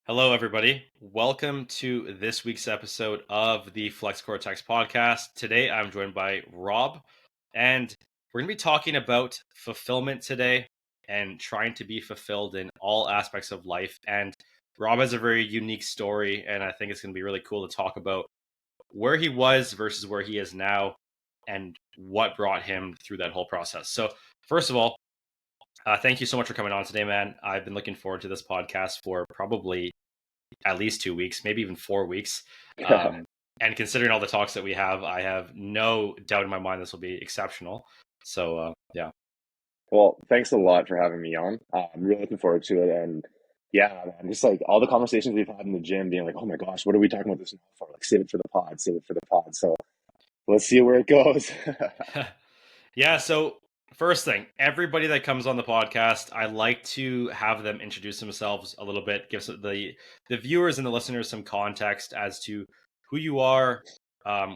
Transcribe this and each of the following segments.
Hello, everybody. Welcome to this week's episode of the Flex Cortex podcast. Today, I'm joined by Rob, and we're going to be talking about fulfillment today and trying to be fulfilled in all aspects of life. And Rob has a very unique story, and I think it's going to be really cool to talk about where he was versus where he is now and what brought him through that whole process. So, first of all, thank you so much for coming on today, man. I've been looking forward to this podcast for probably at least 2 weeks, maybe even 4 weeks. And considering all the talks that we have, I have no doubt in my mind this will be exceptional. So, yeah. Well, thanks a lot for having me on. I'm really looking forward to it. And yeah, man, just like all the conversations we've had in the gym, being like, oh my gosh, what are we talking about this now for? Like, save it for the pod, save it for the pod. So let's see where it goes. Yeah. So, first thing, everybody that comes on the podcast, I like to have them introduce themselves a little bit, give the viewers and the listeners some context as to who you are,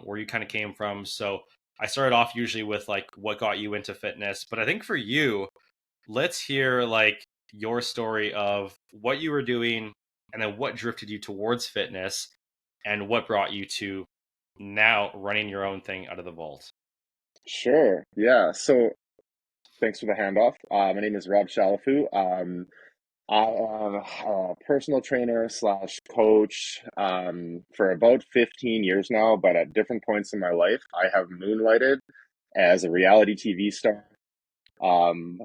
where you kind of came from. So, I started off usually with like what got you into fitness, but I think for you, let's hear like your story of what you were doing and then what drifted you towards fitness and what brought you to now running your own thing out of the vault. Sure. Yeah. So thanks for the handoff. My name is Robb Chalifoux. I am a personal trainer slash coach for about 15 years now, but at different points in my life, I have moonlighted as a reality TV star,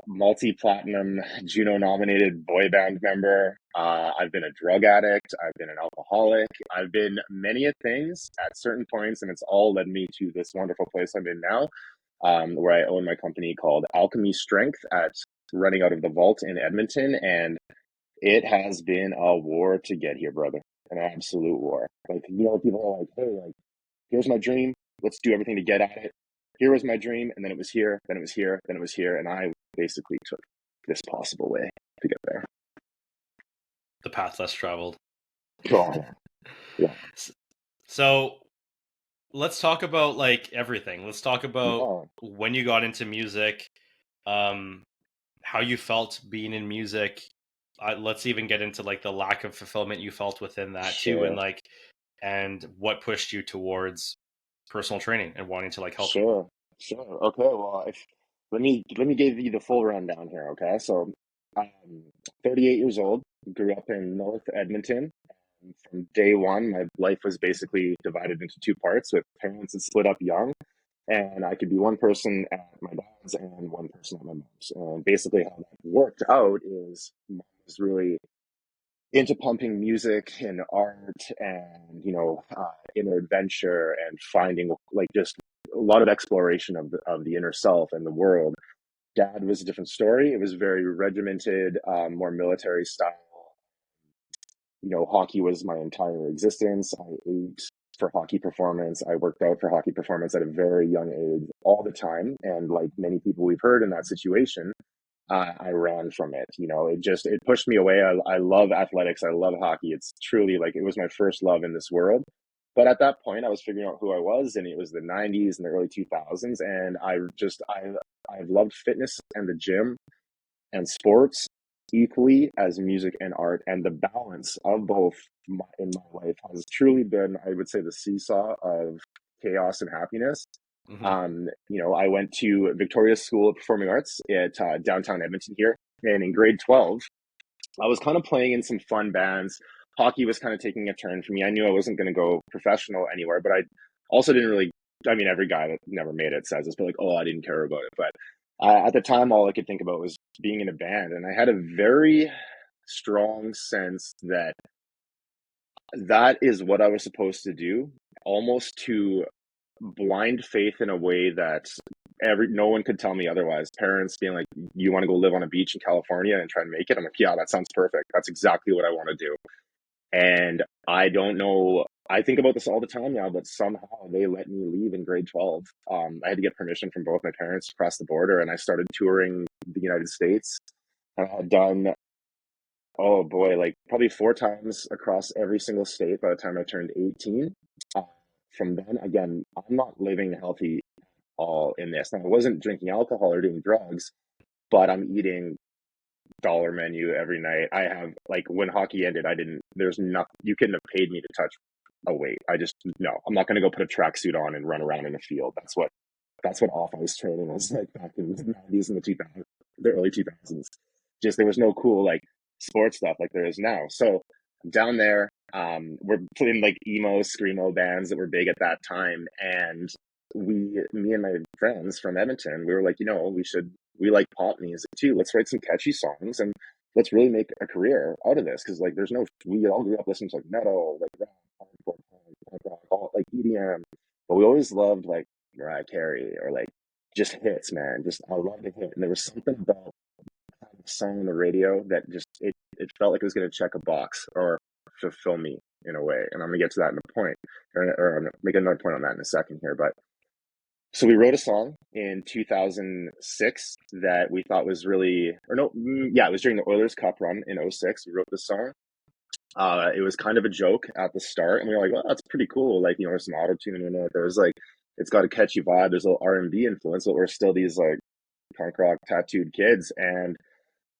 multi-platinum Juno nominated boy band member. I've been a drug addict. I've been an alcoholic. I've been many a things at certain points, and it's all led me to this wonderful place I'm in now, where I own my company called Alchemy Strength at running out of the vault in Edmonton. And it has been a war to get here, brother. An absolute war. Like, people are like, hey, like, here's my dream. Let's do everything to get at it. Here was my dream, and then it was here, then it was here, then it was here, and I basically took this possible way to get there. The path less traveled. Oh, yeah. So let's talk about like everything. Let's talk about Yeah, when you got into music, um, how you felt being in music. Let's even get into like the lack of fulfillment you felt within that too, and sure, like and what pushed you towards personal training and wanting to like help people. sure, sure. Okay, well, if let me give you the full rundown here. Okay, so I'm 38 years old. Grew up in North Edmonton. From day one, my life was basically divided into two parts with parents that split up young, and I could be one person at my dad's and one person at my mom's. And basically, how that worked out is mom was really into pumping music and art and inner adventure and finding like just a lot of exploration of the inner self and the world. Dad was a different story. It was very regimented, more military style. Hockey was my entire existence. I ate for hockey performance. I worked out for hockey performance at a very young age all the time. And like many people we've heard in that situation, I ran from it. It pushed me away. I love athletics. I love hockey. It's truly like it was my first love in this world. But at that point, I was figuring out who I was, and it was the '90s and the early 2000s, and I've loved fitness and the gym and sports equally as music and art, and the balance of both in my life has truly been, I would say, the seesaw of chaos and happiness. Hmm. I went to Victoria School of Performing Arts at downtown Edmonton here, and in grade 12, I was kind of playing in some fun bands. Hockey was kind of taking a turn for me. I knew I wasn't going to go professional anywhere, but I also didn't really. I mean, every guy that never made it says this, but like, oh, I didn't care about it. But at the time, all I could think about was being in a band, and I had a very strong sense that that is what I was supposed to do, almost to blind faith in a way that no one could tell me otherwise. Parents being like, "You want to go live on a beach in California and try and make it?" I'm like, "Yeah, that sounds perfect. That's exactly what I want to do." And I don't know. I think about this all the time now, but somehow they let me leave in grade 12. I had to get permission from both my parents to cross the border, and I started touring the United States. I had done, oh boy, like probably four times across every single state by the time I turned 18. Uh, from then, again, I'm not living healthy all in this. Now, I wasn't drinking alcohol or doing drugs, but I'm eating dollar menu every night. I have like when hockey ended, there's nothing, you couldn't have paid me to touch a weight. No, I'm not going to go put a tracksuit on and run around in a field. That's what off ice training was like back in the 90s and the early 2000s. Just there was no cool like sports stuff like there is now. So I'm down there. We're playing like emo, screamo bands that were big at that time. And me and my friends from Edmonton, we were like, we like pop music too. Let's write some catchy songs and let's really make a career out of this. Cause like we all grew up listening to like metal, like rap, hardcore, punk rock, all like EDM. But we always loved like Mariah Carey or like just hits, man. Just I love the hit. And there was something about the song on the radio that just it felt like it was gonna check a box or fulfill me in a way. And I'm gonna get to that in a point, or I'm gonna make another point on that in a second here. But so we wrote a song in 2006 that we thought was really, or no, yeah, it was during the Oilers Cup run in '06. We wrote this song. It was kind of a joke at the start, and we were like, "Well, that's pretty cool." Like, there's some auto tune in it. There's like, it's got a catchy vibe. There's a little R&B influence, but we're still these like punk rock tattooed kids. And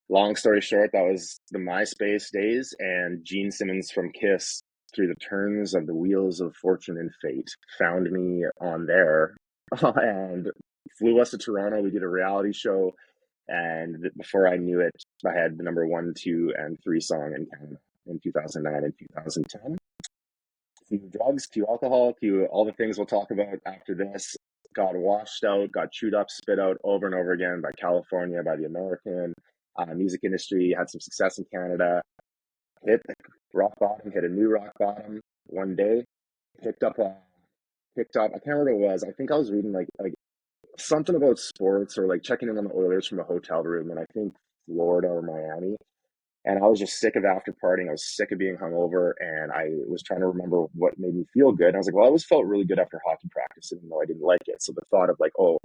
long story short, that was the MySpace days, and Gene Simmons from Kiss, through the turns of the wheels of fortune and fate, found me on there and flew us to Toronto. We did a reality show, and before I knew it, I had the number 1, 2, and 3 song in Canada in 2009 and 2010. Cue drugs, cue alcohol, cue all the things we'll talk about after this. Got washed out, got chewed up, spit out over and over again by California, by the American music industry. Had some success in Canada. Hit rock bottom, hit a new rock bottom one day. Picked up. I can't remember what it was. I think I was reading like something about sports or like checking in on the Oilers from a hotel room in I think Florida or Miami. And I was just sick of after partying. I was sick of being hungover, and I was trying to remember what made me feel good. And I was like, well, I always felt really good after hockey practice, even though I didn't like it. So the thought of like, oh,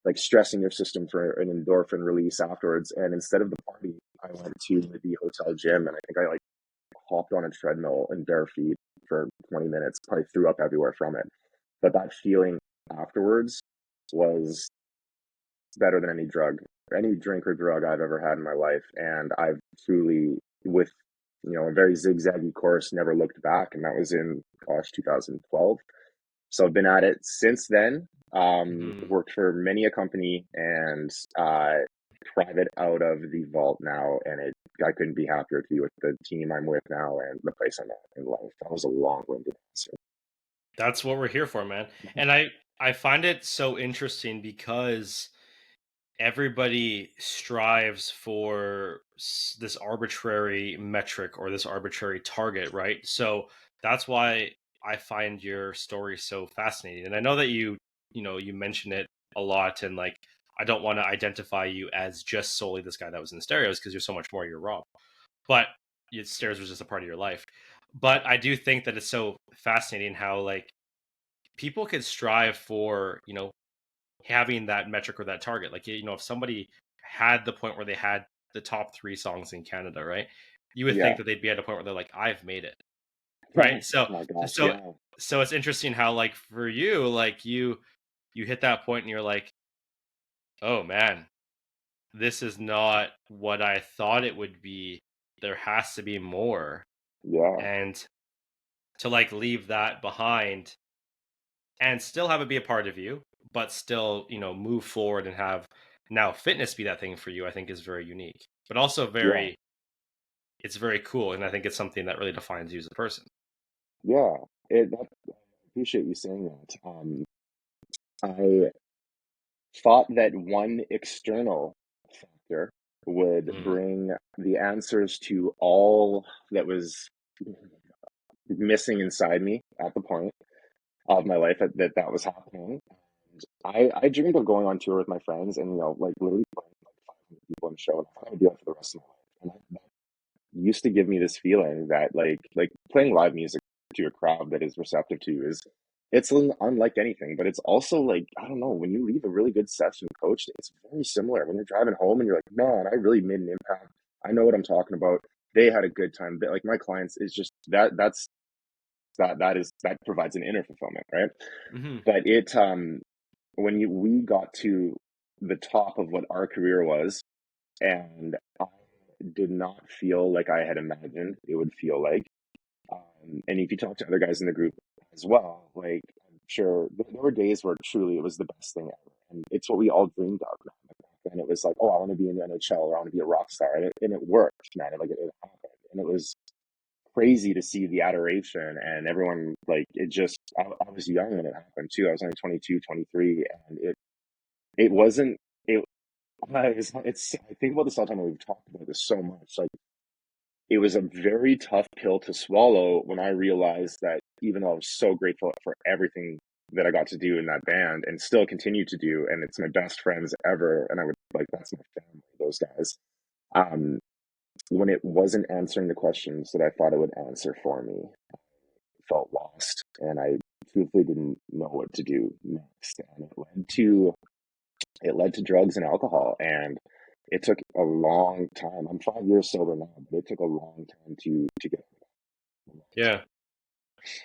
like stressing your system for an endorphin release afterwards. And instead of the party, I went to the hotel gym, and I think I like hopped on a treadmill in bare feet for 20 minutes, probably threw up everywhere from it. But that feeling afterwards was better than any drink or drug I've ever had in my life. And I've truly, with, a very zigzaggy course, never looked back. And that was in, 2012. So I've been at it since then. Worked for many a company and private out of the vault now. And I couldn't be happier to be with the team I'm with now and the place I'm at in life. That was a long-winded answer. That's what we're here for, man. And I find it so interesting because everybody strives for this arbitrary metric or this arbitrary target, right? So that's why I find your story so fascinating. And I know that you mention it a lot, and like I don't want to identify you as just solely this guy that was in the stereos, because you're so much more. You're Rob, but stereos was just a part of your life. But I do think that it's so fascinating how like people could strive for having that metric or that target. Like, if somebody had the point where they had the top 3 songs in Canada, right? You would think Yeah. that they'd be at a point where they're like, I've made it, right? Oh So, my gosh. so, Yeah. so it's interesting how, like, for you, like, you hit that point and you're like, oh man, this is not what I thought it would be. There has to be more. Yeah. And to like leave that behind and still have it be a part of you, but still, move forward and have now fitness be that thing for you, I think is very unique, but also Yeah. it's very cool. And I think it's something that really defines you as a person. Yeah. I appreciate you saying that. I thought that one external factor would Mm, bring the answers to all that was missing inside me at the point of my life that was happening. And I dreamed of going on tour with my friends and, like literally playing like 500 people in a show. And I thought I would do that for the rest of my life. And that used to give me this feeling that like playing live music to a crowd that is receptive to you is it's unlike anything, but it's also like, I don't know, when you leave a really good session coached, it's very similar. When you're driving home and you're like, man, I really made an impact. I know what I'm talking about. They had a good time. But like my clients, is just that provides an inner fulfillment, right? hmm But when we got to the top of what our career was, and did not feel like I had imagined it would feel like. And if you talk to other guys in the group as well, like I'm sure there were days where truly it was the best thing ever. And it's what we all dreamed of, man. Like back then it was like, oh, I want to be in the NHL or I want to be a rock star. And it worked, man. It happened. And it was crazy to see the adoration and everyone like it just I was young when it happened too. I was only 22, 23, and it wasn't it it's I think about this all the time and we've talked about this so much. Like it was a very tough pill to swallow when I realized that even though I was so grateful for everything that I got to do in that band and still continue to do, and it's my best friends ever, and I would like that's my family, those guys. Um, when it wasn't answering the questions that I thought it would answer for me, I felt lost, and I truthfully didn't know what to do next, and it led to drugs and alcohol, and it took a long time. I'm 5 years sober now, but it took a long time to get Yeah.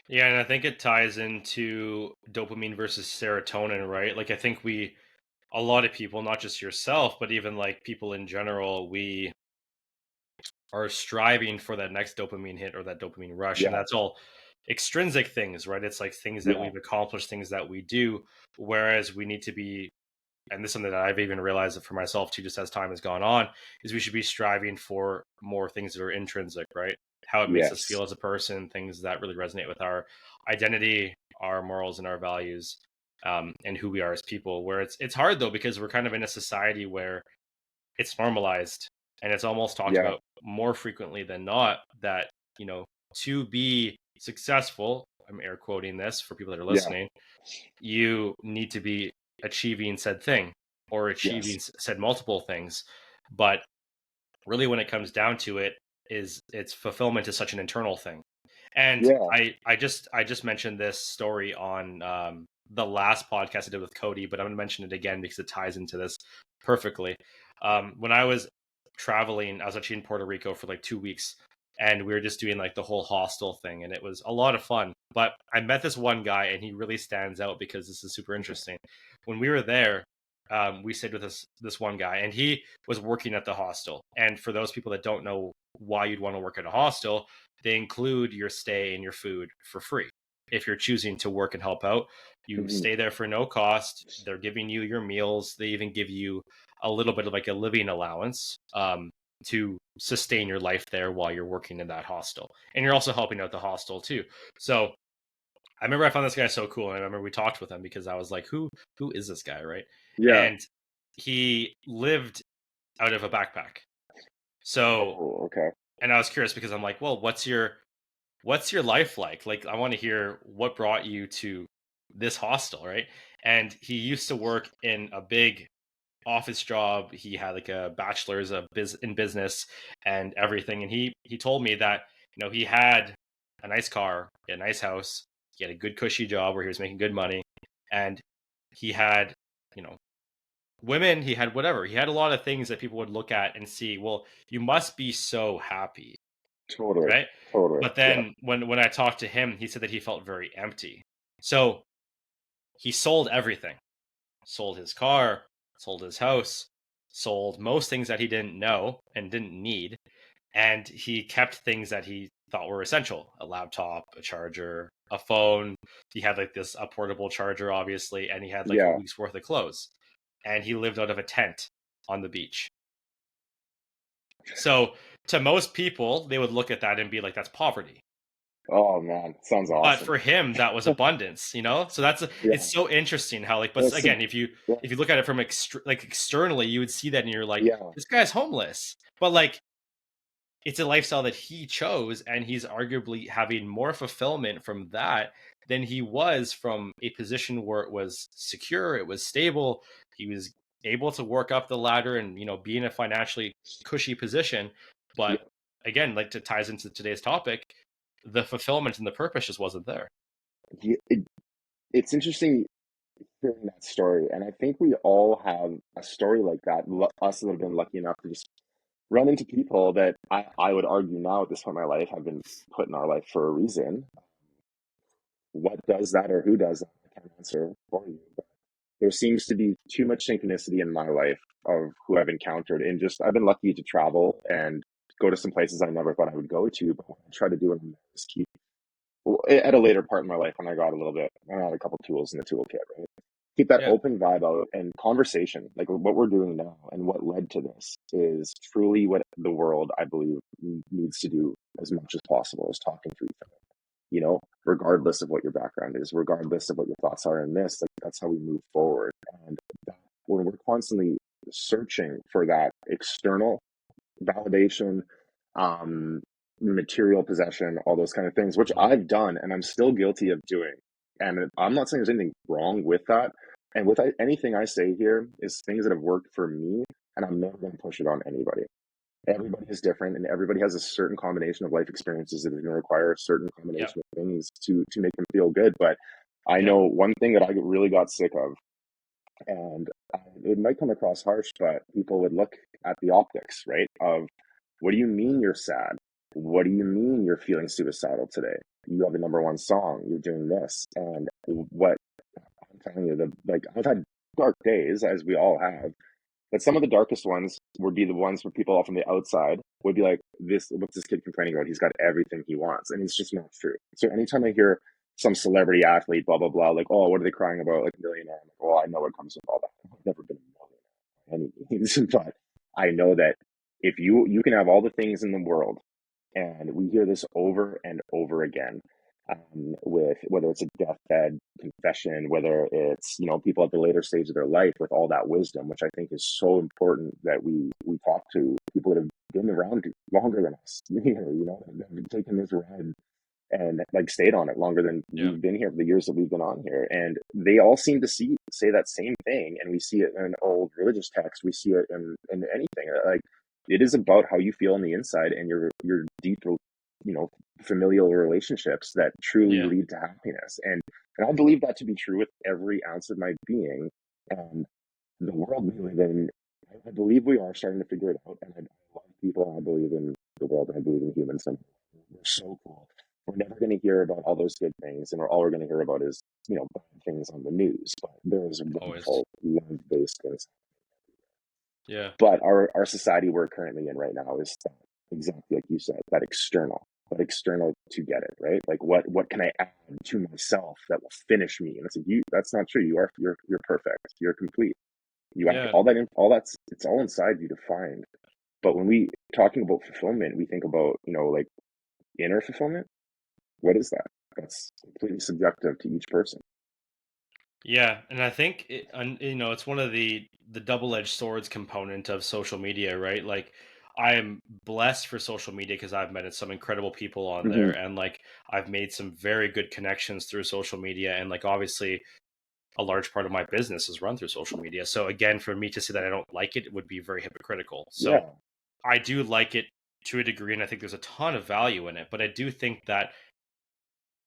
Yeah, and I think it ties into dopamine versus serotonin, right? Like I think a lot of people, not just yourself, but even like people in general, we are striving for that next dopamine hit or that dopamine rush. And yeah, that's all extrinsic things, right? It's like things that yeah, we've accomplished, things that we do. Whereas we need to be, and this is something that I've even realized it for myself too, just as time has gone on, is we should be striving for more things that are intrinsic, right? How it makes us yes, feel as a person, things that really resonate with our identity, our morals, and our values, and who we are as people. Where it's hard though because we're kind of in a society where it's normalized and it's almost talked yeah, about more frequently than not that to be successful, I'm air quoting this for people that are yeah, listening, you need to be achieving said thing or yes, achieving said multiple things. But really when it comes down to it, is it's fulfillment is such an internal thing. And yeah, I just mentioned this story on the last podcast I did with Cody, but I'm going to mention it again because it ties into this perfectly. When I was traveling, I was actually in Puerto Rico for like 2 weeks, and we were just doing like the whole hostel thing, and it was a lot of fun. But I met this one guy, and he really stands out because this is super interesting. When we were there, we stayed with this one guy, and he was working at the hostel. And for those people that don't know why you'd want to work at a hostel, they include your stay and your food for free. If you're choosing to work and help out, you hmm stay there for no cost. They're giving you your meals. They even give you a little bit of like a living allowance to sustain your life there while you're working in that hostel. And you're also helping out the hostel too. So I remember I found this guy so cool. And I remember we talked with him because I was like, who is this guy, right? yeah. And he lived out of a backpack. So, Oh, okay. and I was curious because I'm like, well, what's your life like? Like, I want to hear what brought you to this hostel, right? And he used to work in a big office job. He had like a bachelor's of in business and everything. And he told me that he had a nice car, he had a nice house, he had a good cushy job where he was making good money, and he had you know women, he had whatever, he had a lot of things that people would look at and see. Well, you must be so happy, Totally, right? totally. But Yeah, then when I talked to him, he said that he felt very empty. So he sold everything. Sold his car, sold his house, sold most things that he didn't know and didn't need, and he kept things that he thought were essential: a laptop, a charger, a phone. He had like this a portable charger, obviously, and he had like a yeah. week's worth of clothes. And he lived out of a tent on the beach. So to most people, they would look at that and be like, that's poverty. Oh man, sounds But awesome. for him, that was abundance. So Yeah, it's so interesting how like, but it's again, if you yeah, if you look at it from like externally, you would see that and you're like, yeah, this guy's homeless. But like, it's a lifestyle that he chose, and he's arguably having more fulfillment from that than he was from a position where it was secure, it was stable. He was able to work up the ladder and be in a financially cushy position. But yeah. again, like to ties into today's topic, the fulfillment and the purpose just wasn't there. It's interesting hearing that story, and I think we all have a story like that. Us that have been lucky enough to just run into people that I would argue now at this point in my life have been put in our life for a reason. What does that or who does that? I can't answer for you. there seems to be too much synchronicity in my life of who I've encountered, and just I've been lucky to travel and go to some places I never thought I would go to, but what I try to do in is keep, well, at a later part in my life when I got a little bit, I had a couple tools in the toolkit, right? Keep that Yeah. open vibe out and conversation, like what we're doing now and what led to this is truly what the world, I believe, needs to do as much as possible, is talking to each other, regardless of what your background is, regardless of what your thoughts are in this, like that's how we move forward. And that, when we're constantly searching for that external validation, um, material possession, all those kind of things, which Mhm. I've done and I'm still guilty of doing. And I'm not saying there's anything wrong with that. And with anything I say here is things that have worked for me, and I'm never going to push it on anybody. Everybody is different, and everybody has a certain combination of life experiences that are going to require a certain Yeah. combination of things to make them feel good. But I Yeah. know one thing that I really got sick of, and it might come across harsh, but people would look at the optics, right? Of what do you mean you're sad? What do you mean you're feeling suicidal today? You have a number one song, you're doing this. And what I'm telling you, like I've had dark days, as we all have, but some of the darkest ones would be the ones where people from the outside would be like, what's this kid complaining about? He's got everything he wants. And it's just not true. So anytime I hear some celebrity athlete, blah, blah, blah, like, oh, what are they crying about? Like a millionaire. I'm like, well, I know what comes with all that. I've never been a millionaire by any means, but I know that if you can have all the things in the world, and we hear this over and over again, with whether it's a deathbed confession, whether it's people at the later stage of their life with all that wisdom, which I think is so important that we talk to people that have been around longer than us, that have taken this ride and like stayed on it longer than Yeah. we've been here for the years that we've been on here, and they all seem to say that same thing, and we see it in old religious texts, we see it in anything, like it is about how you feel on the inside and your deep familial relationships that truly Yeah. lead to happiness. And I believe that to be true with every ounce of my being. And the world we live in, I believe we are starting to figure it out. And I love people, and I believe in the world, and I believe in humans. And we're so cool. We're never going to hear about all those good things, and all we're going to hear about is bad things on the news. But there is Always. wonderful love-based things. Yeah. But our society we're currently in right now is that, exactly like you said, that external, to get it right. Like what can I add to myself that will finish me? And it's like, that's not true. You're perfect. You're complete. You have Yeah. all that's it's all inside you to find. But when we talking about fulfillment, we think about like inner fulfillment. What is that? That's completely subjective to each person. Yeah, and I think it's one of the double-edged swords component of social media, right? Like I am blessed for social media because I've met some incredible people on there, Hmm. and like I've made some very good connections through social media, and like obviously a large part of my business is run through social media. So again, for me to say that I don't like it would be very hypocritical. So Yeah, I do like it to a degree, and I think there's a ton of value in it, but I do think that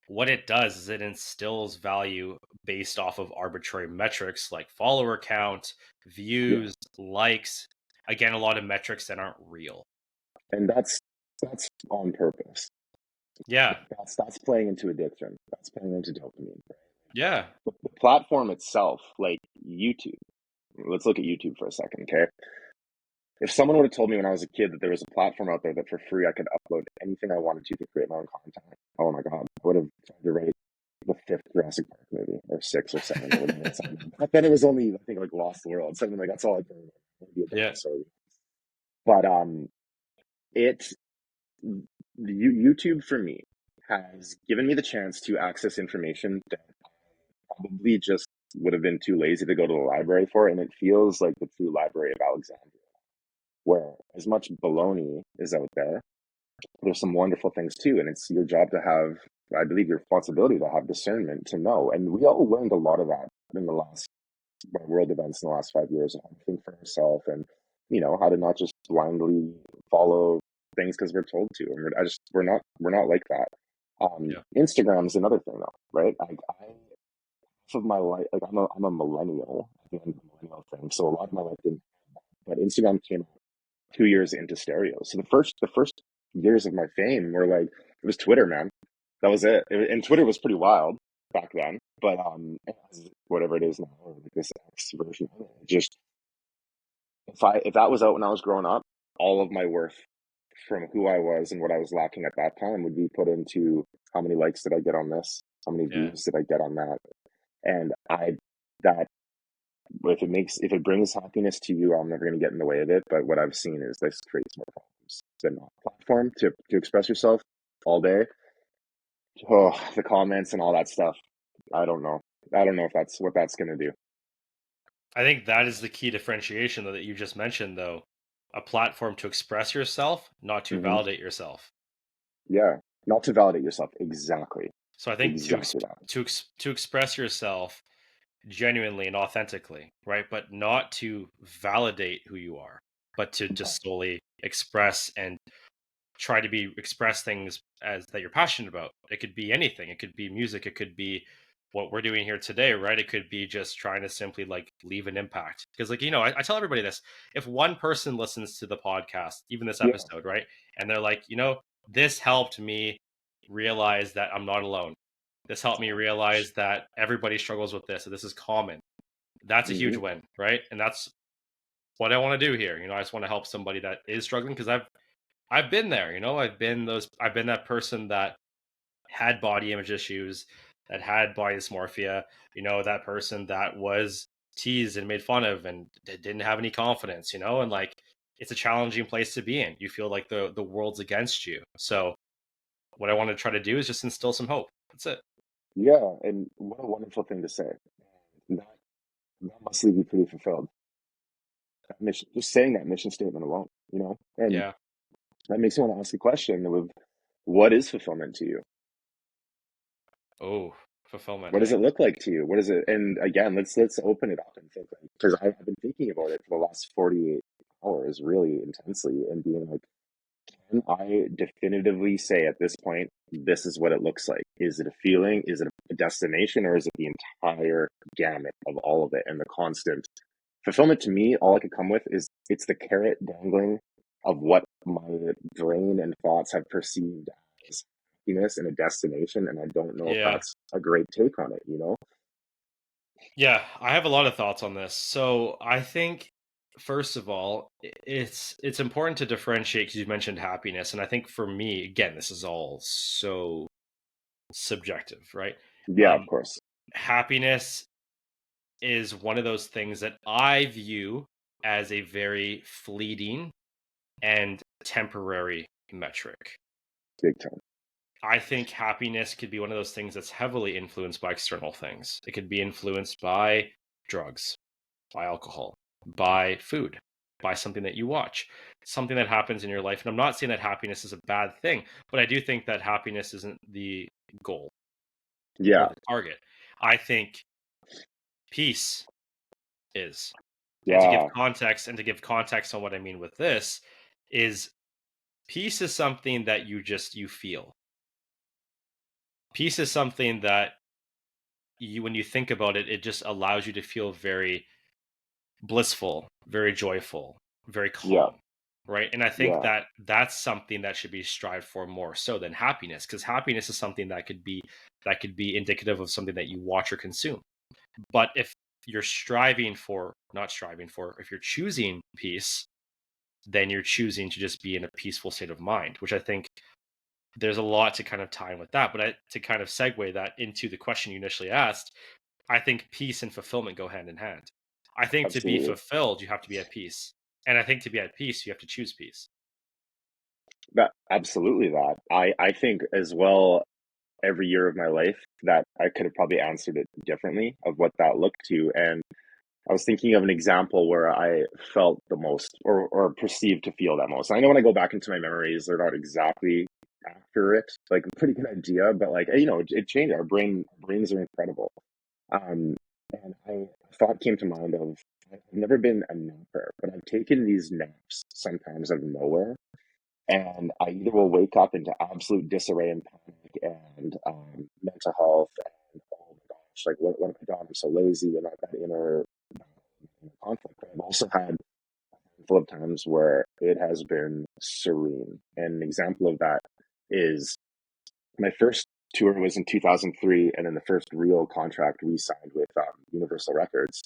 what it does is it instills value based off of arbitrary metrics like follower count, yeah, views, likes. Again, a lot of metrics that aren't real. and that's on purpose. Yeah. That's playing into addiction. That's playing into dopamine. Yeah. The platform itself, like YouTube. Let's look at YouTube for a second, okay? If someone would have told me when I was a kid that there was a platform out there that for free I could upload anything I wanted to create my own content, oh my god, I would have tried to rate the fifth Jurassic Park movie, or six or seven, or whatever it's on. Back then it was only, I think, like Lost World, something like that's all I can remember. Maybe a Yeah. dinosaur. But it YouTube for me has given me the chance to access information that probably just would have been too lazy to go to the library for, and it feels like the true Library of Alexandria, where as much baloney is out there, there's some wonderful things too, and it's your job to have, I believe, your responsibility to have discernment to know. And we all learned a lot of that in the last world events in the last 5 years, of how to think for ourselves, and how to not just blindly follow things because we're told to. And we're not like that. Yeah. Instagram is another thing though, right? I of my life, like I'm a millennial. I think I'm a millennial thing. So a lot of my life didn't, but Instagram came out 2 years into stereo. So the first years of my fame were like, it was Twitter, man. That was it. And Twitter was pretty wild. back then, but whatever it is now, or like this X version of it, just if that was out when I was growing up, all of my worth from who I was and what I was lacking at that time would be put into how many likes did I get on this, how many Yeah. views did I get on that, and that if it brings happiness to you, I'm never going to get in the way of it. But what I've seen is this creates more problems than not. Platform to express yourself all day. Oh, the comments and all that stuff. I don't know. I don't know if that's what that's going to do. I think that is the key differentiation that you just mentioned, though. A platform to express yourself, not to Hmm. validate yourself. Yeah, not to validate yourself. Exactly, So I think exactly that. to express yourself genuinely and authentically, right? But not to validate who you are, but to Yeah, just solely express and try to be express things as that you're passionate about. It could be anything. It could be music. It could be what we're doing here today, right? It could be just trying to simply like leave an impact. Because like, I tell everybody this, if one person listens to the podcast, even this yeah, episode, right? And they're like, this helped me realize that I'm not alone. This helped me realize that everybody struggles with this. So this is common. That's a huge hmm, win, right? And that's what I want to do here. I just want to help somebody that is struggling because I've been there, I've been that person that had body image issues, that had body dysmorphia, that person that was teased and made fun of and didn't have any confidence, and like it's a challenging place to be in. You feel like the world's against you. So what I want to try to do is just instill some hope. That's it. yeah. And what a wonderful thing to say. That that must leave you pretty fulfilled. That mission, just saying that mission statement alone, and Yeah. that makes me want to ask a question of what is fulfillment to you? Oh, fulfillment, What does hey? it look like to you? What is it? And again, let's open it up and think, because I've been thinking about it for the last 48 hours really intensely and being like, can I definitively say at this point, this is what it looks like? Is it a feeling? Is it a destination? Or is it the entire gamut of all of it and the constant fulfillment? To me, all I could come with is it's the carrot dangling of what my brain and thoughts have perceived as happiness and a destination. And I don't know if Yeah. that's a great take on it? Yeah, I have a lot of thoughts on this. So I think first of all, it's important to differentiate because you mentioned happiness, and I think for me, again, this is all so subjective, right? Yeah, of Um, course. Happiness is one of those things that I view as a very fleeting and temporary metric. Big time. I think happiness could be one of those things that's heavily influenced by external things. It could be influenced by drugs, by alcohol, by food, by something that you watch, something that happens in your life. And I'm not saying that happiness is a bad thing, but I do think that happiness isn't the goal or Yeah, the target. I think peace is. And yeah, to give context on what I mean with this is peace is something that you feel. Peace is something that when you think about it, it just allows you to feel very blissful, very joyful, very yeah, calm, right? And I think yeah, that that's something that should be strived for more so than happiness, because happiness is something that could be indicative of something that you watch or consume. But if you're if you're choosing peace, then you're choosing to just be in a peaceful state of mind, which I think there's a lot to kind of tie in with that. But to kind of segue that into the question you initially asked, I think peace and fulfillment go hand in hand. I think to be absolutely. fulfilled, you have to be at peace. And I think to be at peace, you have to choose peace. That absolutely that. I think as well every year of my life that I could have probably answered it differently of what that looked to. And I was thinking of an example where I felt the most or perceived to feel that most. I know when I go back into my memories, they're not exactly accurate, like a pretty good idea, but like, it changed. Brains are incredible. Um, and a thought came to mind of I've never been a napper, but I've taken these naps sometimes out of nowhere, and I either will wake up into absolute disarray and panic and mental health, and oh my gosh, like what have I done? I'm so lazy, and that inner conflict. But I've also had a handful of times where it has been serene, and an example of that is my first tour was in 2003, and then the first real contract we signed with Universal Records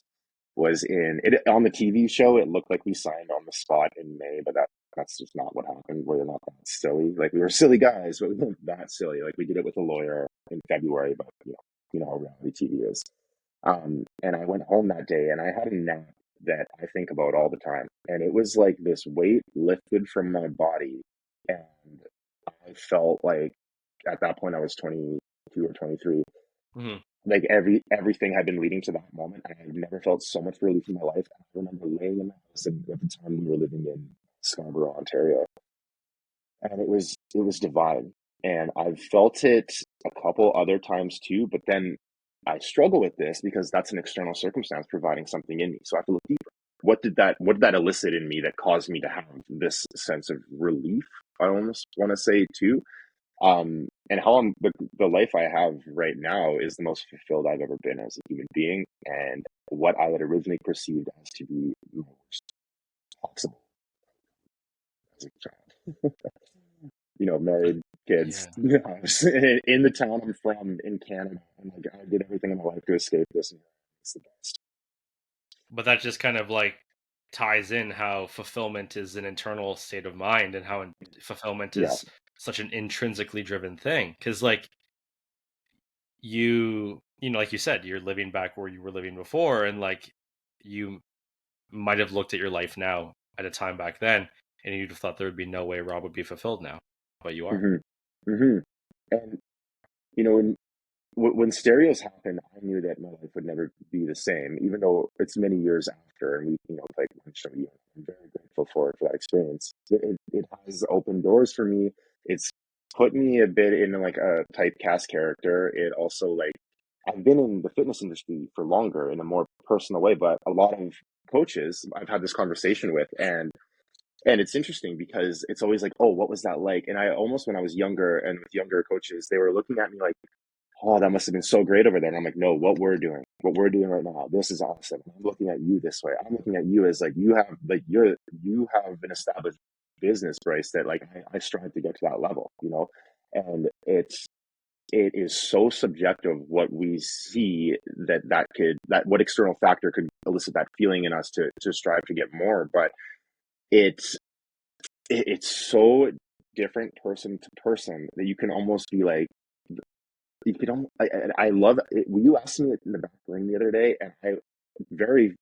was in it on the TV show. It looked like we signed on the spot in May, but that's just not what happened. We're not that silly. Like, we were silly guys, but we weren't that silly. Like, we did it with a lawyer in February, but you know how reality TV is. And I went home that day and I had a nap that I think about all the time. And it was like this weight lifted from my body. And I felt like at that point I was 22 or 23. Hmm. Like everything had been leading to that moment. I had never felt so much relief in my life. I remember laying in the house, and at the time we were living in Scarborough, Ontario, and it was divine. And I've felt it a couple other times too, but then I struggle with this because that's an external circumstance providing something in me. So I have to look deeper. What did that elicit in me that caused me to have this sense of relief? I almost want to say too. And how the life I have right now is the most fulfilled I've ever been as a human being, and what I had originally perceived as to be most possible as a child. But Married, kids, yeah, house in the town I'm from in Canada. And like, I did everything in my life to escape this, and it's the best. but that just kind of like ties in how fulfillment is an internal state of mind and how fulfillment Yeah. is such an intrinsically driven thing. Because like you know, like you said, you're living back where you were living before, and like you might have looked at your life now at a time back then, and you'd have thought there would be no way Rob would be fulfilled now, but you are. hmm hmm And when stereos happened, I knew that my life would never be the same, even though it's many years after, and we, like mentioned, I'm very grateful for that experience. It has opened doors for me. It's put me a bit in like a typecast character. It also, like, I've been in the fitness industry for longer in a more personal way, but a lot of coaches I've had this conversation with, and it's interesting because it's always like, oh, what was that like? And I almost, when I was younger and with younger coaches, they were looking at me like, oh, that must have been so great over there. And I'm like, no, what we're doing right now, this is awesome. I'm looking at you this way. I'm looking at you as like, you have an established business, Bryce, that like I strive to get to that level, and it is so subjective what we see that what external factor could elicit that feeling in us to strive to get more. But it's it's so different person to person that you can almost be like, you could almost, I love it. You asked me in the back room the other day, and I very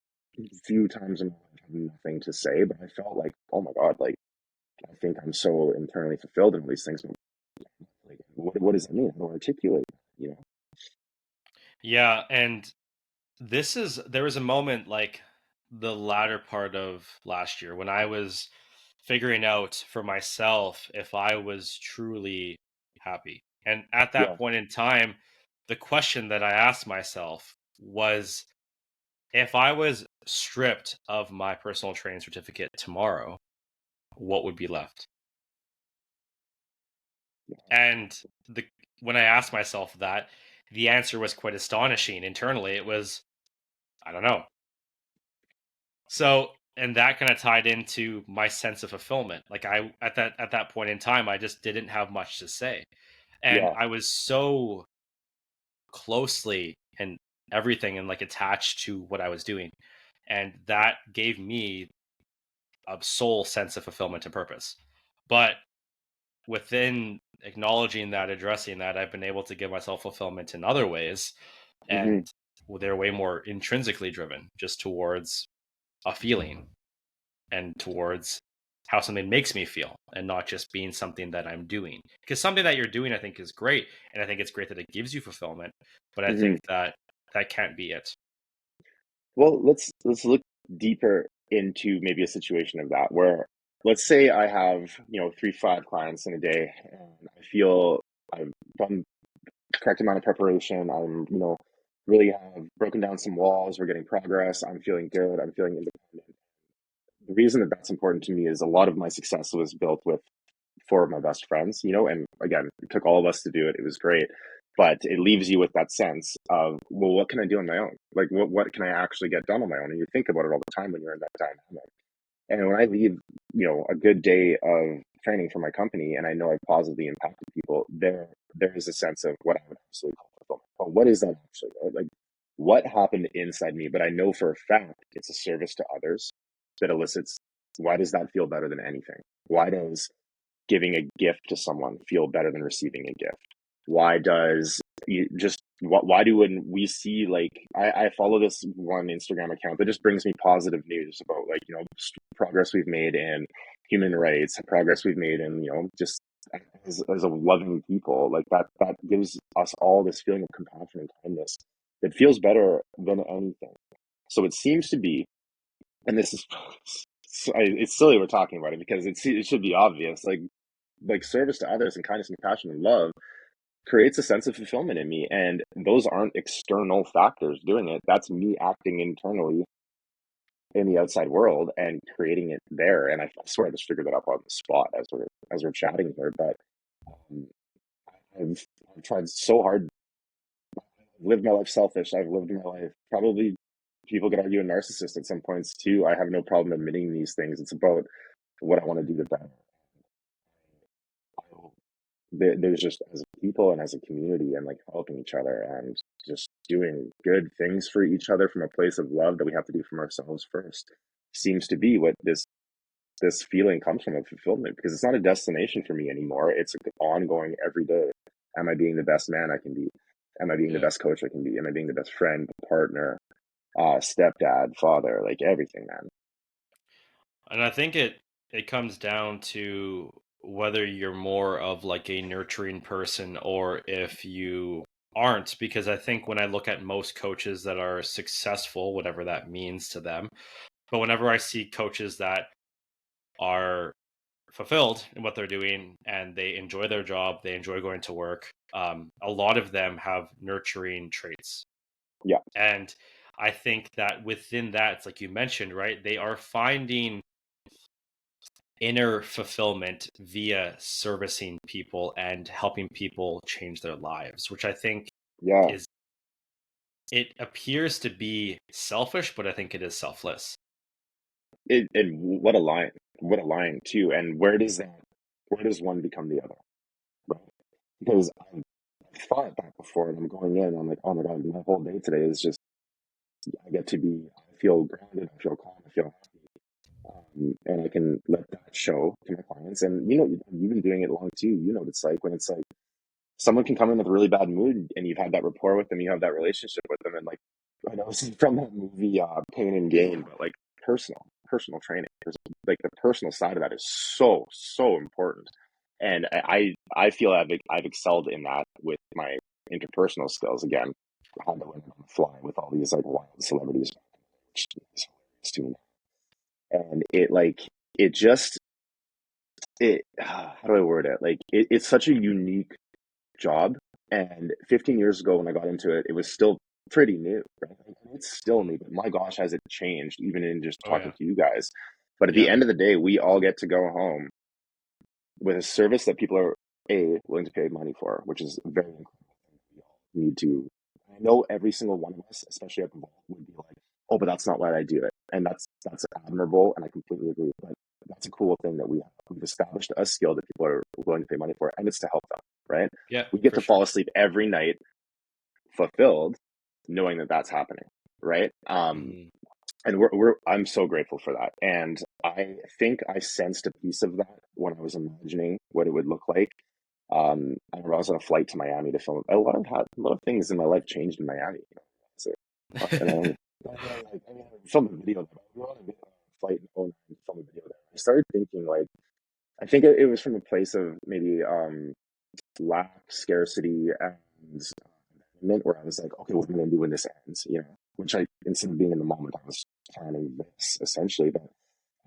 few times in my life have nothing to say, but I felt like, oh my God, like, I think I'm so internally fulfilled in all these things. Like, what does it mean? How do I articulate that? Yeah, and there was a moment like the latter part of last year when I was figuring out for myself if I was truly happy. And at that Yeah. point in time, the question that I asked myself was, if I was stripped of my personal training certificate tomorrow, what would be left? And the when I asked myself that, the answer was quite astonishing. Internally, it was, I don't know. So, and that kind of tied into my sense of fulfillment. Like, I at that point in time, I just didn't have much to say. And Yeah. I was so closely and everything and like attached to what I was doing. And that gave me a sole sense of fulfillment and purpose. But within acknowledging that, addressing that, I've been able to give myself fulfillment in other ways. hmm And they're way more intrinsically driven just towards a feeling and towards how something makes me feel and not just being something that I'm doing. Because something that you're doing, I think, is great. And I think it's great that it gives you fulfillment. But I hmm think that that can't be it. Well, let's look deeper into maybe a situation of that where, let's say I have, 3, 5 clients in a day, and I feel I've done the correct amount of preparation. I'm, really have broken down some walls. We're getting progress. I'm feeling good. I'm feeling independent. The reason that that's important to me is a lot of my success was built with 4 of my best friends, and again, it took all of us to do it. It was great. But it leaves you with that sense of, well, what can I do on my own? Like, what can I actually get done on my own? And you think about it all the time when you're in that dynamic. And when I leave, a good day of training for my company, and I know I've positively impacted people, there is a sense of what I would absolutely call fulfillment. But what is that actually? Right? Like, what happened inside me? But I know for a fact it's a service to others that elicits. Why does that feel better than anything? Why does giving a gift to someone feel better than receiving a gift? Why does you just why do when we see, like, I follow this one Instagram account that just brings me positive news about, like, progress we've made in human rights, progress we've made in, just as a loving people, like that gives us all this feeling of compassion and kindness that feels better than anything. So it seems to be, and this is it's silly we're talking about it because it should be obvious, like service to others and kindness and compassion and love creates a sense of fulfillment in me. And those aren't external factors doing it. That's me acting internally in the outside world and creating it there. And I swear I just figured that out on the spot as we're chatting here. But um, I've tried so hard. I've lived my life selfish. I've lived my life probably, people could argue, a narcissist at some points too. I have no problem admitting these things. It's about what I want to do to better. There's just, as a people and as a community, and like helping each other and just doing good things for each other from a place of love that we have to do from ourselves first, seems to be what this feeling comes from, of fulfillment, because it's not a destination for me anymore. It's ongoing every day. Am I being the best man I can be? Am I being the Yeah. best coach I can be? Am I being the best friend, partner, stepdad, father, like everything, man? And I think it comes down to whether you're more of like a nurturing person or if you aren't, because I think when I look at most coaches that are successful, whatever that means to them, but whenever I see coaches that are fulfilled in what they're doing and they enjoy their job, they enjoy going to work, a lot of them have nurturing traits. Yeah, And I think that within that, it's like you mentioned, right? They are finding inner fulfillment via servicing people and helping people change their lives, which I think yeah. is, it appears to be selfish, but I think it is selfless. And what a line too. And where does one become the other, right? Because I've thought that before, and I'm going in, I'm like, oh my God, my whole day today is just, I feel grounded, I feel calm, I feel happy. And I can let that show to my clients. And you've been doing it long too. You know what it's like when it's like someone can come in with a really bad mood and you've had that rapport with them, you have that relationship with them. And like, I know this is from that movie, Pain and Gain, but like personal training. There's like the personal side of that is so, so important. And I feel I've excelled in that with my interpersonal skills. Again, I had to learn on the fly with all these like wild celebrities. Which is hilarious to me. And it just, how do I word it? Like it's such a unique job. And 15 years ago when I got into it, it was still pretty new, right? And it's still Mhm. new, but my gosh, has it changed even in just Oh talking yeah. to you guys. But at the Yeah. end of the day, we all get to go home with a service that people are willing to pay money for, which is very incredible. We all need to. I know every single one of us, especially at the vault, would be like, "Oh, but that's not why I do it," and that's admirable, and I completely agree. But that's a cool thing that we've established a skill that people are willing to pay money for, and it's to help them, right? Yeah, We get for to sure. fall asleep every night fulfilled, knowing that that's happening, right? Hmm. And I'm so grateful for that. And I think I sensed a piece of that when I was imagining what it would look like. I remember I was on a flight to Miami to film. A lot of things in my life changed in Miami. So, and I filmed a video there. We were on a flight in '09 to film a video there. I started thinking, like, I think it was from a place of maybe lack, scarcity, and meant, where I was like, okay, what am I going to do when this ends? Which instead of being in the moment, I was planning this essentially. But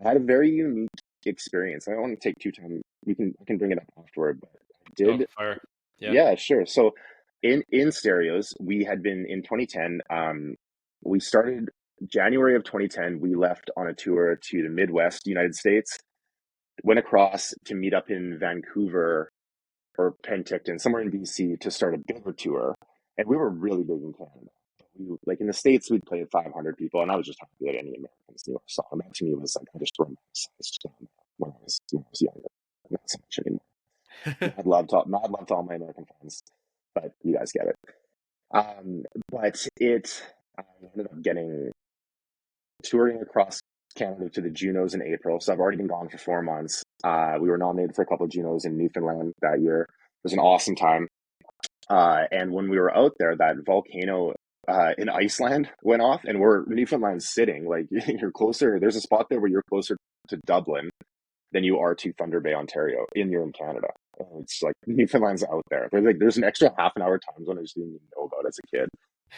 I had a very unique experience. I don't want to take too time. I can bring it up afterward, but I Oh, did. fire. Yeah. Yeah, sure. So in stereos, we had been in 2010. We started January of 2010. We left on a tour to the Midwest United States. Went across to meet up in Vancouver or Penticton, somewhere in BC, to start a bigger tour. And we were really big in Canada. like in the States, we'd play 500 people, and I was just happy that any Americans knew our song. That to me was like, I just romanticized when I was younger. Not so much anymore. Mad love to all my American friends, but you guys get it. But I ended up getting touring across Canada to the Junos in April. So I've already been gone for 4 months. We were nominated for a couple of Junos in Newfoundland that year. It was an awesome time. And when we were out there, that volcano in Iceland went off, and Newfoundland's sitting like you're closer. There's a spot there where you're closer to Dublin than you are to Thunder Bay, Ontario, you're in Canada. And it's like Newfoundland's out there. There's an extra half an hour time zone I just didn't even know about as a kid.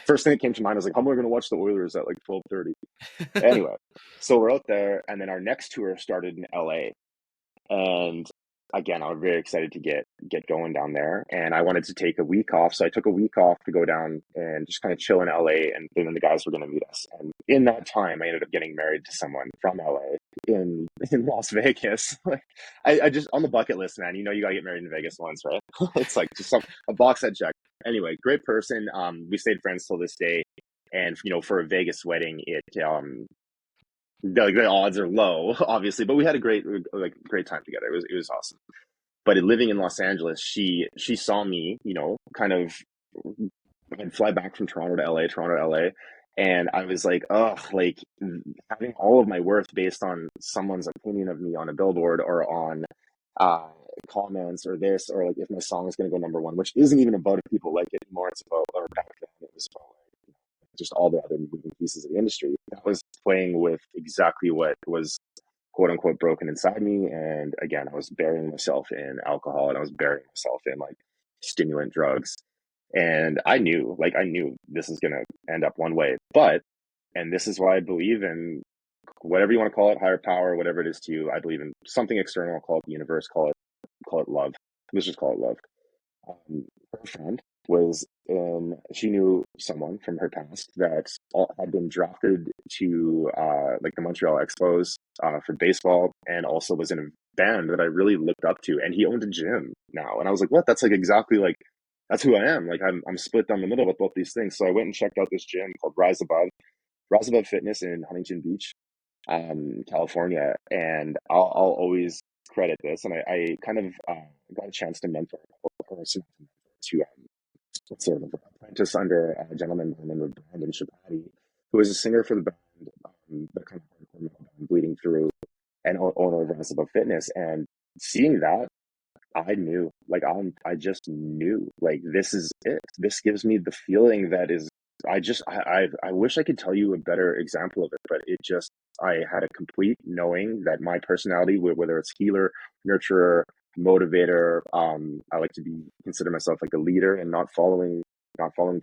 First thing that came to mind was like, how am I going to watch the Oilers at like 12:30? Anyway, so we're out there, and then our next tour started in LA. And again, I was very excited to get going down there, and I wanted to take a week off. So I took a week off to go down and just kind of chill in LA, and then the guys were going to meet us. And in that time, I ended up getting married to someone from LA in Las Vegas. Like, I just on the bucket list, man. You know, you got to get married in Vegas once, right? It's like just a box set check. Anyway, great person. We stayed friends till this day, and for a Vegas wedding, the odds are low, obviously, but we had a great time together. It was awesome. But living in Los Angeles, she saw me, kind of I'd fly back from Toronto to LA, and I was like, oh, like having all of my worth based on someone's opinion of me on a billboard or on comments or this, or like if my song is going to go number one, which isn't even about if people like it anymore. It's about, or back then it was about just all the other moving pieces of the industry. That was playing with exactly what was quote unquote broken inside me. And again, I was burying myself in alcohol, and I was burying myself in like stimulant drugs. And I knew this is going to end up one way. And this is why I believe in whatever you want to call it, higher power, whatever it is to you. I believe in something external, call it the universe, call it love. Let's just call it love. Her friend she knew someone from her past that had been drafted to like the Montreal Expos for baseball, and also was in a band that I really looked up to, and he owned a gym now. And I was like, what? That's like exactly like that's who I am. Like I'm split down the middle with both these things. So I went and checked out this gym called Rise Above Fitness in Huntington Beach, California. And I'll always credit this, and I kind of got a chance to mentor to sort of apprentice under a gentleman by the name of Brandon Chapati, who was a singer for the band, the kind of hardcore metal band Bleeding Through, and owner of Rise Above Fitness. And seeing that, I knew, like I just knew, like this is it. This gives me the feeling that is. I wish I could tell you a better example of it, but I had a complete knowing that my personality, whether it's healer, nurturer, motivator, I like to consider myself like a leader and not following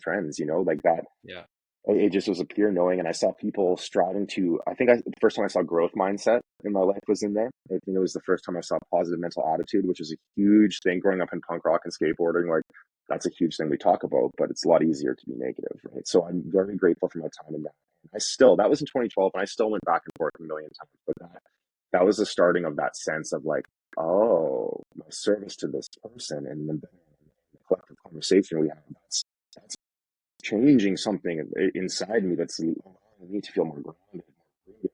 trends, like that. Yeah. It just was a pure knowing, and I saw people striving to. The first time I saw growth mindset in my life was in there. I think it was the first time I saw positive mental attitude, which is a huge thing growing up in punk rock and skateboarding. Like that's a huge thing we talk about, but it's a lot easier to be negative, right? So I'm very grateful for my time in that. That was in 2012, and I still went back and forth a million times, but that was the starting of that sense of like, oh, my service to this person, and then the collective conversation we have. That's changing something inside me that's allowing me to feel more grounded, more rooted.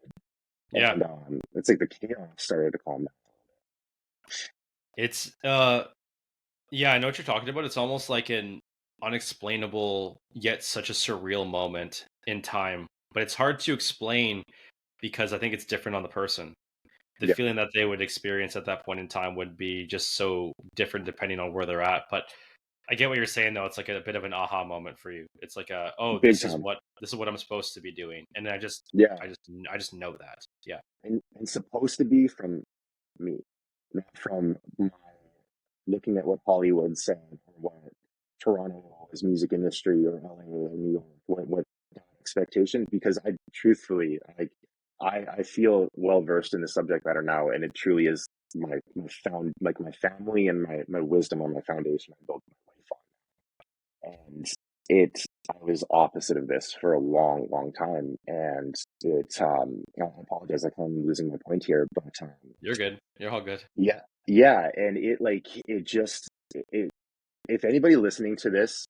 Yeah. And it's like the chaos started to calm down. It's yeah, I know what you're talking about. It's almost like an unexplainable yet such a surreal moment in time, but it's hard to explain because I think it's different on the person. The Yeah, feeling that they would experience at that point in time would be just so different depending on where they're at. But I get what you're saying though. It's like a bit of an aha moment for you. It's like big time. this is what I'm supposed to be doing. And Yeah, I just know that. Yeah. and supposed to be from me, not from my looking at what Hollywood said or what Toronto is music industry or LA or New York, what expectations. Because I truthfully, like, I feel well versed in the subject matter now, and it truly is my family and my wisdom on my foundation I built my life on. And I was opposite of this for a long, long time. And I apologize, I'm losing my point here, but You're good. You're all good. yeah, and if anybody listening to this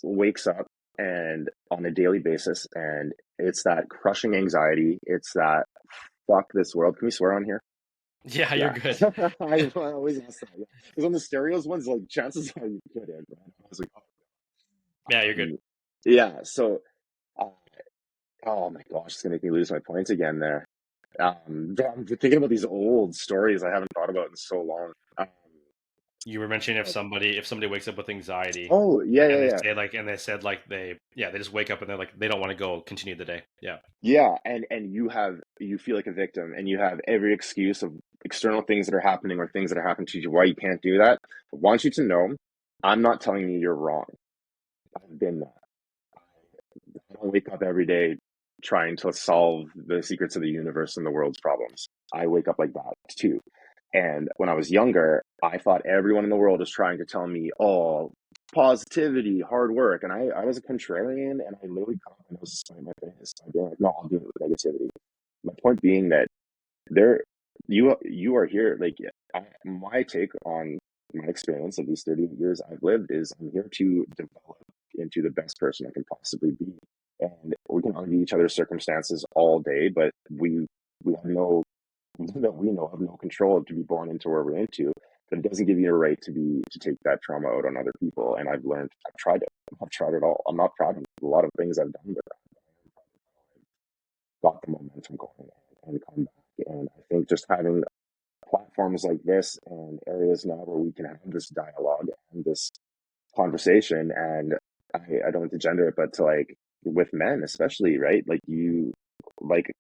wakes up and on a daily basis, and it's that crushing anxiety. It's that fuck this world. Can we swear on here? Yeah, you're Yeah. good. I always ask that. Yeah. Because on the stereos ones, like chances are you couldn't. Right? I was like, Yeah, you're good. um, yeah. So, uh, oh my gosh, it's gonna make me lose my points again there. I'm thinking about these old stories I haven't thought about in so long. You were mentioning Like, if somebody wakes up with anxiety oh yeah, and yeah, they yeah. say like and they said like they just wake up and they're like they don't want to go continue the day. Yeah. Yeah, and you feel like a victim, and you have every excuse of external things that are happening or things that are happening to you why you can't do that. I want you to know, I'm not telling you you're wrong. I've been there. I don't wake up every day trying to solve the secrets of the universe and the world's problems. I wake up like that too. And when I was younger, I thought everyone in the world was trying to tell me, oh, positivity, hard work. And I was a contrarian, and I literally cut my nose to spite my face. I'd be like, no, I'll do it with negativity. My point being that there, you are here. Like, my take on my experience of these 30 years I've lived is I'm here to develop into the best person I can possibly be. And we can argue each other's circumstances all day, but we have no that we know have no control to be born into where we're into. But it doesn't give you a right to take that trauma out on other people. And I've tried it. I've tried it all. I'm not proud of a lot of things I've done, but got the momentum going and come back. And I think just having platforms like this and areas now where we can have this dialogue and this conversation, and I don't want to gender it, but to like with men especially, right? Like like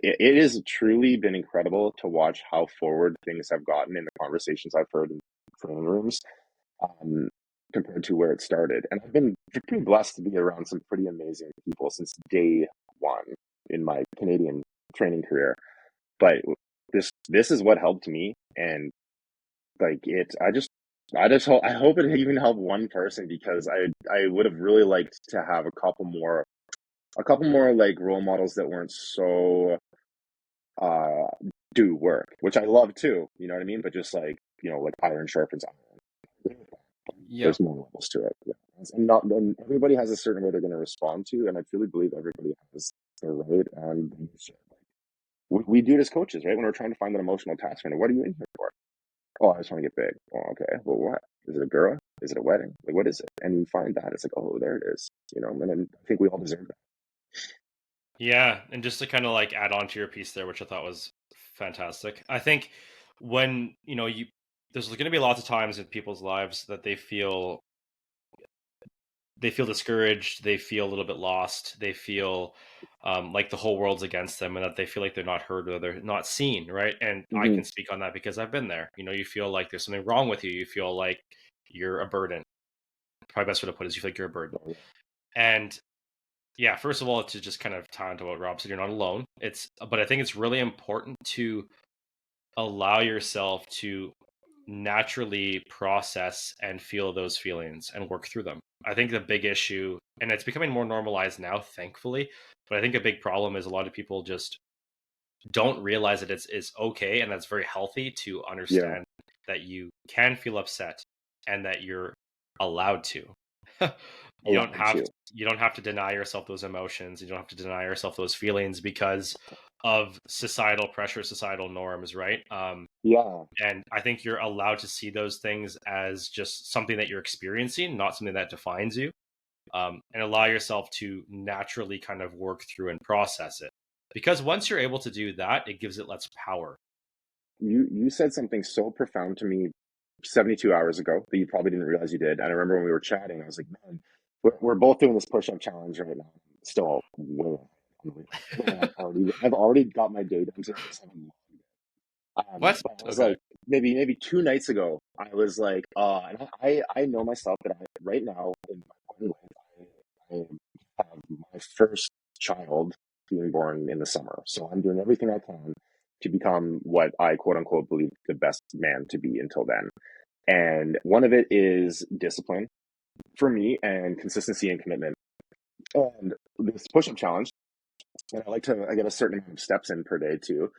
it has truly been incredible to watch how forward things have gotten in the conversations I've heard in training rooms, um, compared to where it started. And I've been pretty blessed to be around some pretty amazing people since day one in my Canadian training career. But this is what helped me, and like it. I hope it even helped one person, because I would have really liked to have a couple more like role models that weren't so uh do work, which I love too, you know what I mean? But just like, like iron sharpens iron. Yeah. There's more levels to it. Yeah. And everybody has a certain way they're going to respond to, and I truly believe everybody has their right, and we do it as coaches, right? When we're trying to find that emotional attachment, what are you in here for? Oh, I just want to get big. Oh, okay. Well, what? Is it a girl? Is it a wedding? Like, what is it? And you find that it's like, oh, there it is. And then I think we all deserve that. Yeah, and just to kind of like add on to your piece there, which I thought was fantastic. I think when, there's going to be lots of times in people's lives that they feel discouraged, they feel a little bit lost, they feel like the whole world's against them, and that they feel like they're not heard or they're not seen, right? And I Hmm. can speak on that because I've been there. You feel like there's something wrong with you. You feel like you're a burden. Probably best way to put it is you feel like you're a burden. So, And yeah, first of all, to just kind of tie into what Rob said, you're not alone. But I think it's really important to allow yourself to naturally process and feel those feelings and work through them. I think the big issue, and it's becoming more normalized now, thankfully, but I think a big problem is a lot of people just don't realize that it's okay and that's very healthy to yeah, understand that you can feel upset and that you're allowed to. you don't allowed have to. you don't have to deny yourself those emotions. You don't have to deny yourself those feelings because of societal pressure, societal norms, right? Yeah, And I think you're allowed to see those things as just something that you're experiencing, not something that defines you, and allow yourself to naturally kind of work through and process it. Because once you're able to do that, it gives it less power. you said something so profound to me 72 hours ago that you probably didn't realize you did. And I remember when we were chatting, I was like, man, we're both doing this push-up challenge right now. Still I've already got my day done today. What? But I was Okay. like, maybe 2 nights ago, I was like, and I know myself that right now in my life, I have my first child being born in the summer. So I'm doing everything I can to become what I quote unquote believe the best man to be until then. And one of it is discipline for me, and consistency and commitment. And this push-up challenge, and I get a certain amount of steps in per day too.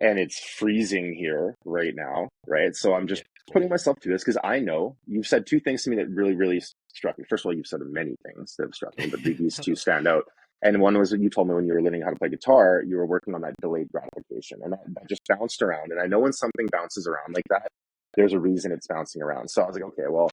and it's freezing here right now, right? So I'm Yeah. just putting myself through this because I know you've said two things to me that really, really struck me. First of all, you've said many things that have struck me, but these two stand out. And one was that you told me when you were learning how to play guitar, you were working on that delayed gratification, and that just bounced around. And I know when something bounces around like that, there's a reason it's bouncing around. So I was like, okay, well,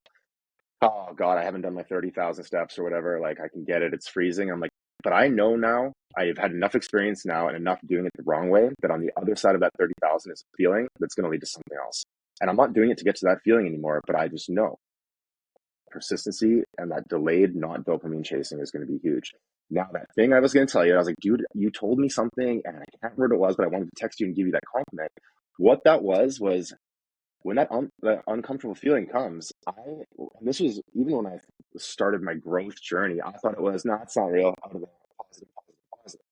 oh God, I haven't done my 30,000 steps or whatever. Like I can get it. It's freezing. I'm like, but I know now, I've had enough experience now and enough doing it the wrong way that on the other side of that 30,000 is a feeling that's going to lead to something else. And I'm not doing it to get to that feeling anymore, but I just know persistency and that delayed, not dopamine chasing is going to be huge. Now, that thing I was going to tell you, I was like, dude, you told me something and I can't remember what it was, but I wanted to text you and give you that compliment. What that was when that uncomfortable feeling comes, and this was even when I started my growth journey, I thought it was, no, it's not real. Out of the positive, positive, positive.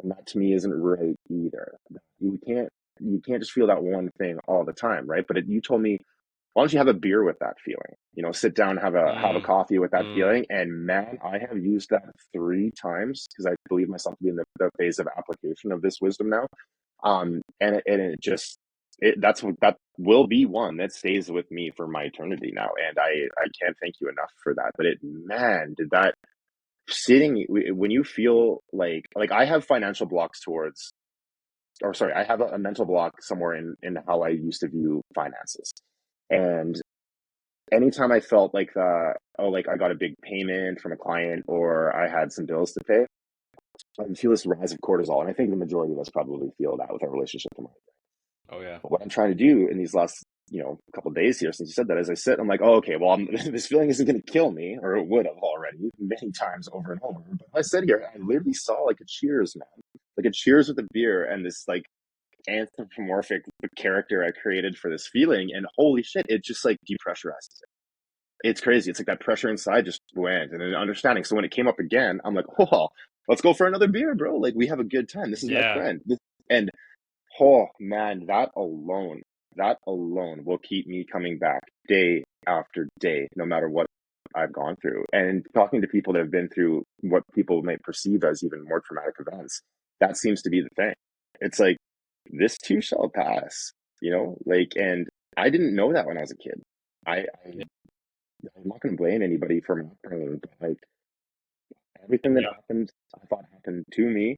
And that to me isn't right either. You can't just feel that one thing all the time, right? But you told me, why don't you have a beer with that feeling? Sit down, have a Mm, coffee with that mm, feeling. And man, I have used that 3 times because I believe myself to be in the phase of application of this wisdom now. And it just that will be one that stays with me for my eternity now. And I can't thank you enough for that. But man, did that sitting when you feel like I have financial blocks towards, or sorry, I have a mental block somewhere in how I used to view finances. And anytime I felt like like I got a big payment from a client or I had some bills to pay, I would feel this rise of cortisol. And I think the majority of us probably feel that with our relationship to money. oh yeah. But what I'm trying to do in these last, couple of days here since you said that, as I sit, I'm like, oh, okay, well, this feeling isn't going to kill me, or it would have already many times over and over. But I sit here, I literally saw like a Cheers, man, like a Cheers with a beer and this like anthropomorphic character I created for this feeling, and holy shit, it just like depressurizes it. It's crazy. It's like that pressure inside just went, and an understanding. So when it came up again, I'm like, oh, let's go for another beer, bro. Like we have a good time. This is my Yeah. friend. And oh man, that alone will keep me coming back day after day, no matter what I've gone through. And talking to people that have been through what people might perceive as even more traumatic events, that seems to be the thing. It's like, this too shall pass, like, and I didn't know that when I was a kid. Yeah. I'm not going to blame anybody for my upbringing, but like everything that Yeah. happened, I thought happened to me,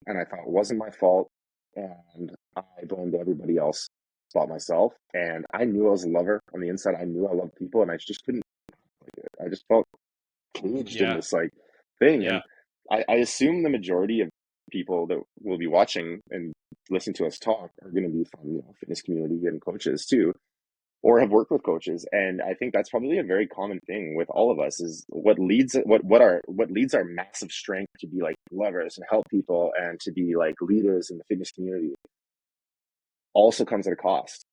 and I thought it wasn't my fault, and I blamed everybody else but myself. And I knew I was a lover on the inside. I knew I loved people, and I just couldn't do it. I just felt caged in Yeah. this like thing. And Yeah. I assume the majority of people that will be watching and listen to us talk are going to be from fitness community and coaches too, or have worked with coaches. And I think that's probably a very common thing with all of us, is what leads our massive strength to be like lovers and help people and to be like leaders in the fitness community also comes at a cost.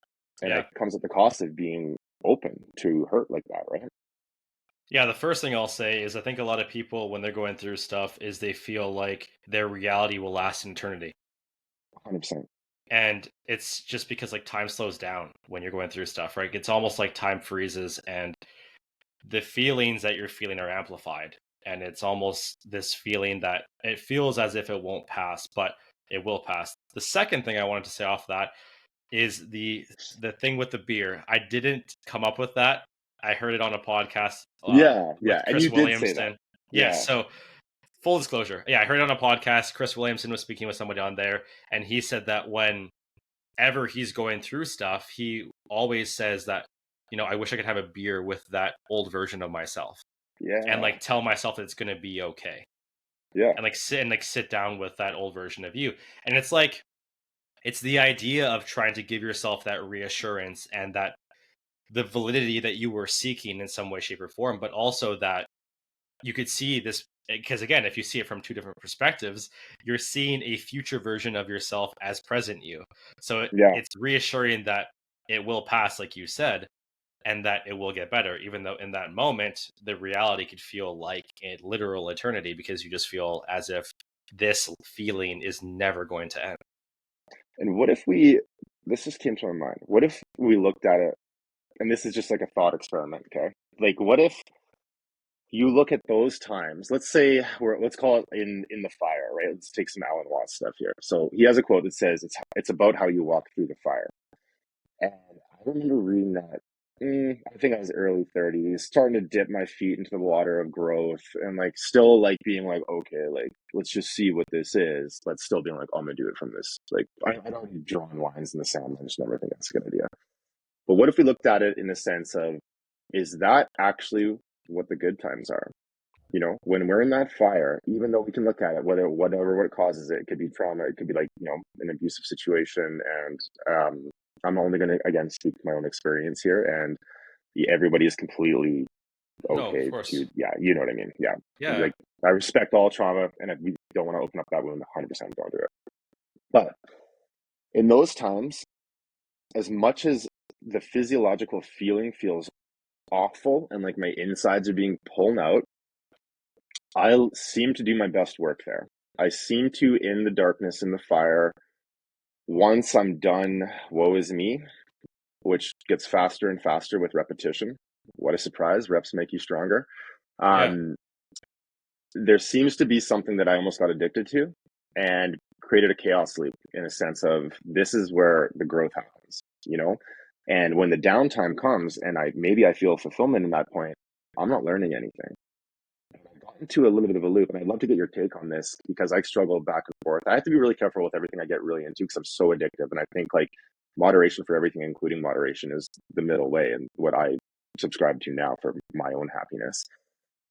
And Yeah. it comes at the cost of being open to hurt like that, right? Yeah, the first thing I'll say is I think a lot of people when they're going through stuff is they feel like their reality will last an eternity. 100%. And it's just because like time slows down when you're going through stuff, right? It's almost like time freezes and the feelings that you're feeling are amplified. And it's almost this feeling that it feels as if it won't pass, but it will pass. The second thing I wanted to say off that is the thing with the beer. I didn't come up with that. I heard it on a podcast Yeah, yeah. with And Chris you did say that. Williamson. Yes, Yeah, so full disclosure. Yeah, I heard it on a podcast. Chris Williamson was speaking with somebody on there, and he said that whenever he's going through stuff, he always says that, I wish I could have a beer with that old version of myself and yeah, like tell myself that it's gonna be okay. yeah. And sit down with that old version of you. And it's like it's the idea of trying to give yourself that reassurance and that the validity that you were seeking in some way, shape, or form, but also that you could see this because again, if you see it from two different perspectives, you're seeing a future version of yourself as present you. So Yeah. it's reassuring that it will pass, like you said, and that it will get better, even though in that moment the reality could feel like a literal eternity because you just feel as if this feeling is never going to end. And what if this just came to my mind. What if we looked at it, and this is just like a thought experiment, okay? Like, what if you look at those times. Let's call it in the fire, right? Let's take some Alan Watts stuff here. So he has a quote that says, "It's about how you walk through the fire." And I remember reading that. I think I was early 30s, starting to dip my feet into the water of growth, and like still like being like, okay, like let's just see what this is. But still being like, oh, I'm gonna do it from this. Like I'd already drawn lines in the sand. I just never think that's a good idea. But what if we looked at it in the sense of, is that actually what the good times are? When we're in that fire, even though we can look at it, what causes it could be trauma, it could be like, an abusive situation. And I'm only going to, again, speak to my own experience here. And everybody is completely No, of okay course. to, yeah, you know what I mean? Yeah. Yeah. Like, I respect all trauma, and we don't want to open up that wound 100% going through it. But in those times, as much as the physiological feeling feels awful and like my insides are being pulled out, I seem to do my best work there. I seem to, in the darkness, in the fire, once I'm done, woe is me, which gets faster and faster with repetition. What a surprise. Reps make you stronger. Yeah. Um, there seems to be something that I almost got addicted to and created a chaos loop, in a sense of, this is where the growth happens. And when the downtime comes and I feel fulfillment in that point, I'm not learning anything. I got into a little bit of a loop, and I'd love to get your take on this because I struggle back and forth. I have to be really careful with everything I get really into because I'm so addictive. And I think like moderation for everything, including moderation, is the middle way. And what I subscribe to now for my own happiness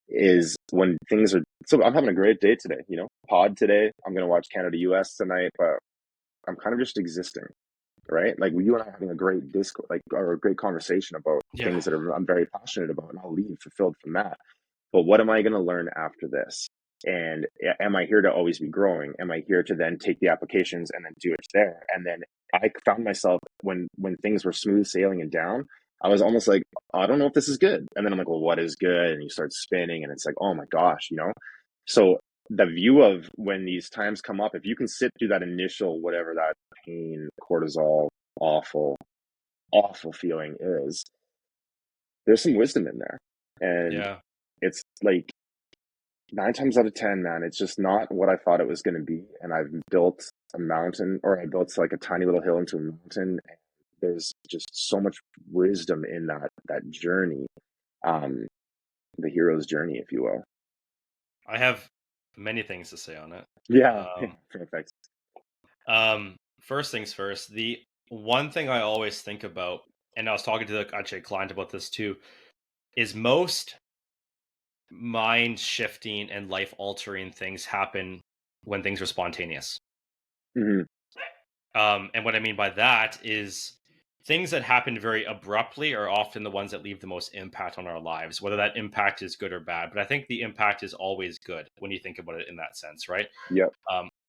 is when things are, so I'm having a great day today, pod today. I'm going to watch Canada US tonight, but I'm kind of just existing, right? Like you and I are having a great discourse, like, or a great conversation about Yeah. things that I'm very passionate about, and I'll leave fulfilled from that. But what am I going to learn after this? And am I here to always be growing? Am I here to then take the applications and then do it there? And then I found myself, when things were smooth sailing and down, I was almost like, I don't know if this is good. And then I'm like, well, what is good? And you start spinning, and it's like, oh my gosh. So the view of when these times come up, if you can sit through that initial, whatever that pain, cortisol, awful, awful feeling is, there's some wisdom in there. And Yeah. it's like, 9 times out of 10, man, it's just not what I thought it was going to be. And I've built a mountain, or I built like a tiny little hill into a mountain. And there's just so much wisdom in that journey, um, the hero's journey, if you will. I have many things to say on it. Yeah, yeah, Um, perfect. First things first, the one thing I always think about, and I was talking to actually a client about this too, is most mind shifting and life altering things happen when things are spontaneous. Hmm. And what I mean by that is things that happen very abruptly are often the ones that leave the most impact on our lives, whether that impact is good or bad. But I think the impact is always good when you think about it in that sense, right? Yep.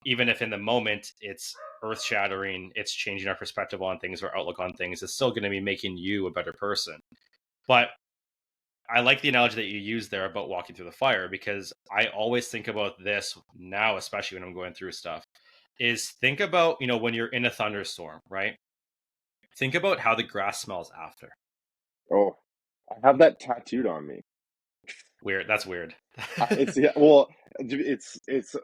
Even if in the moment it's earth shattering, it's changing our perspective on things or outlook on things, it's still going to be making you a better person. But I like the analogy that you used there about walking through the fire, because I always think about this now, especially when I'm going through stuff, is think about, when you're in a thunderstorm, right? Think about how the grass smells after. Oh, I have that tattooed on me. Weird. That's weird. It's, yeah, well, it's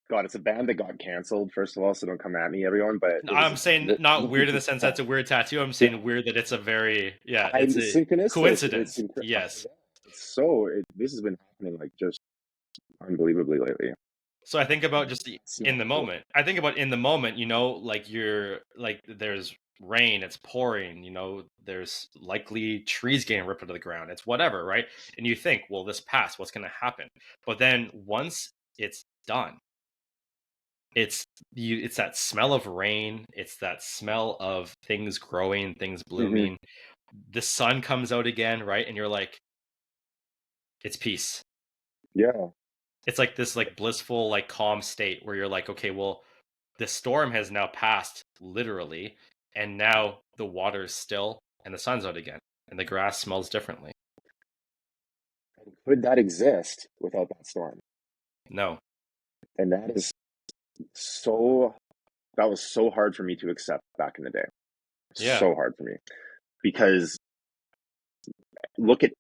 God, it's a band that got canceled, first of all, so don't come at me, everyone. But No, it was I'm saying not weird in the sense that's a weird tattoo. I'm yeah, saying weird that it's a very, yeah, I'm it's a synchronistic. coincidence. Oh, Yes. yeah. This has been happening like just unbelievably lately. So I think about just It's in not the cool. moment. I think about in the moment, like you're like there's rain, it's pouring, there's likely trees getting ripped out of the ground. It's whatever, right? And you think, well, this passed, what's gonna happen? But then once it's done, it's that smell of rain, it's that smell of things growing, things Hmm. blooming. The sun comes out again, right? And you're like, it's peace. Yeah. It's like this like blissful, like calm state where you're like, okay, well, the storm has now passed literally, and now the water is still and the sun's out again and the grass smells differently. And could that exist without that storm? No. And so that was so hard for me to accept back in the day. Yeah. So hard for me because look at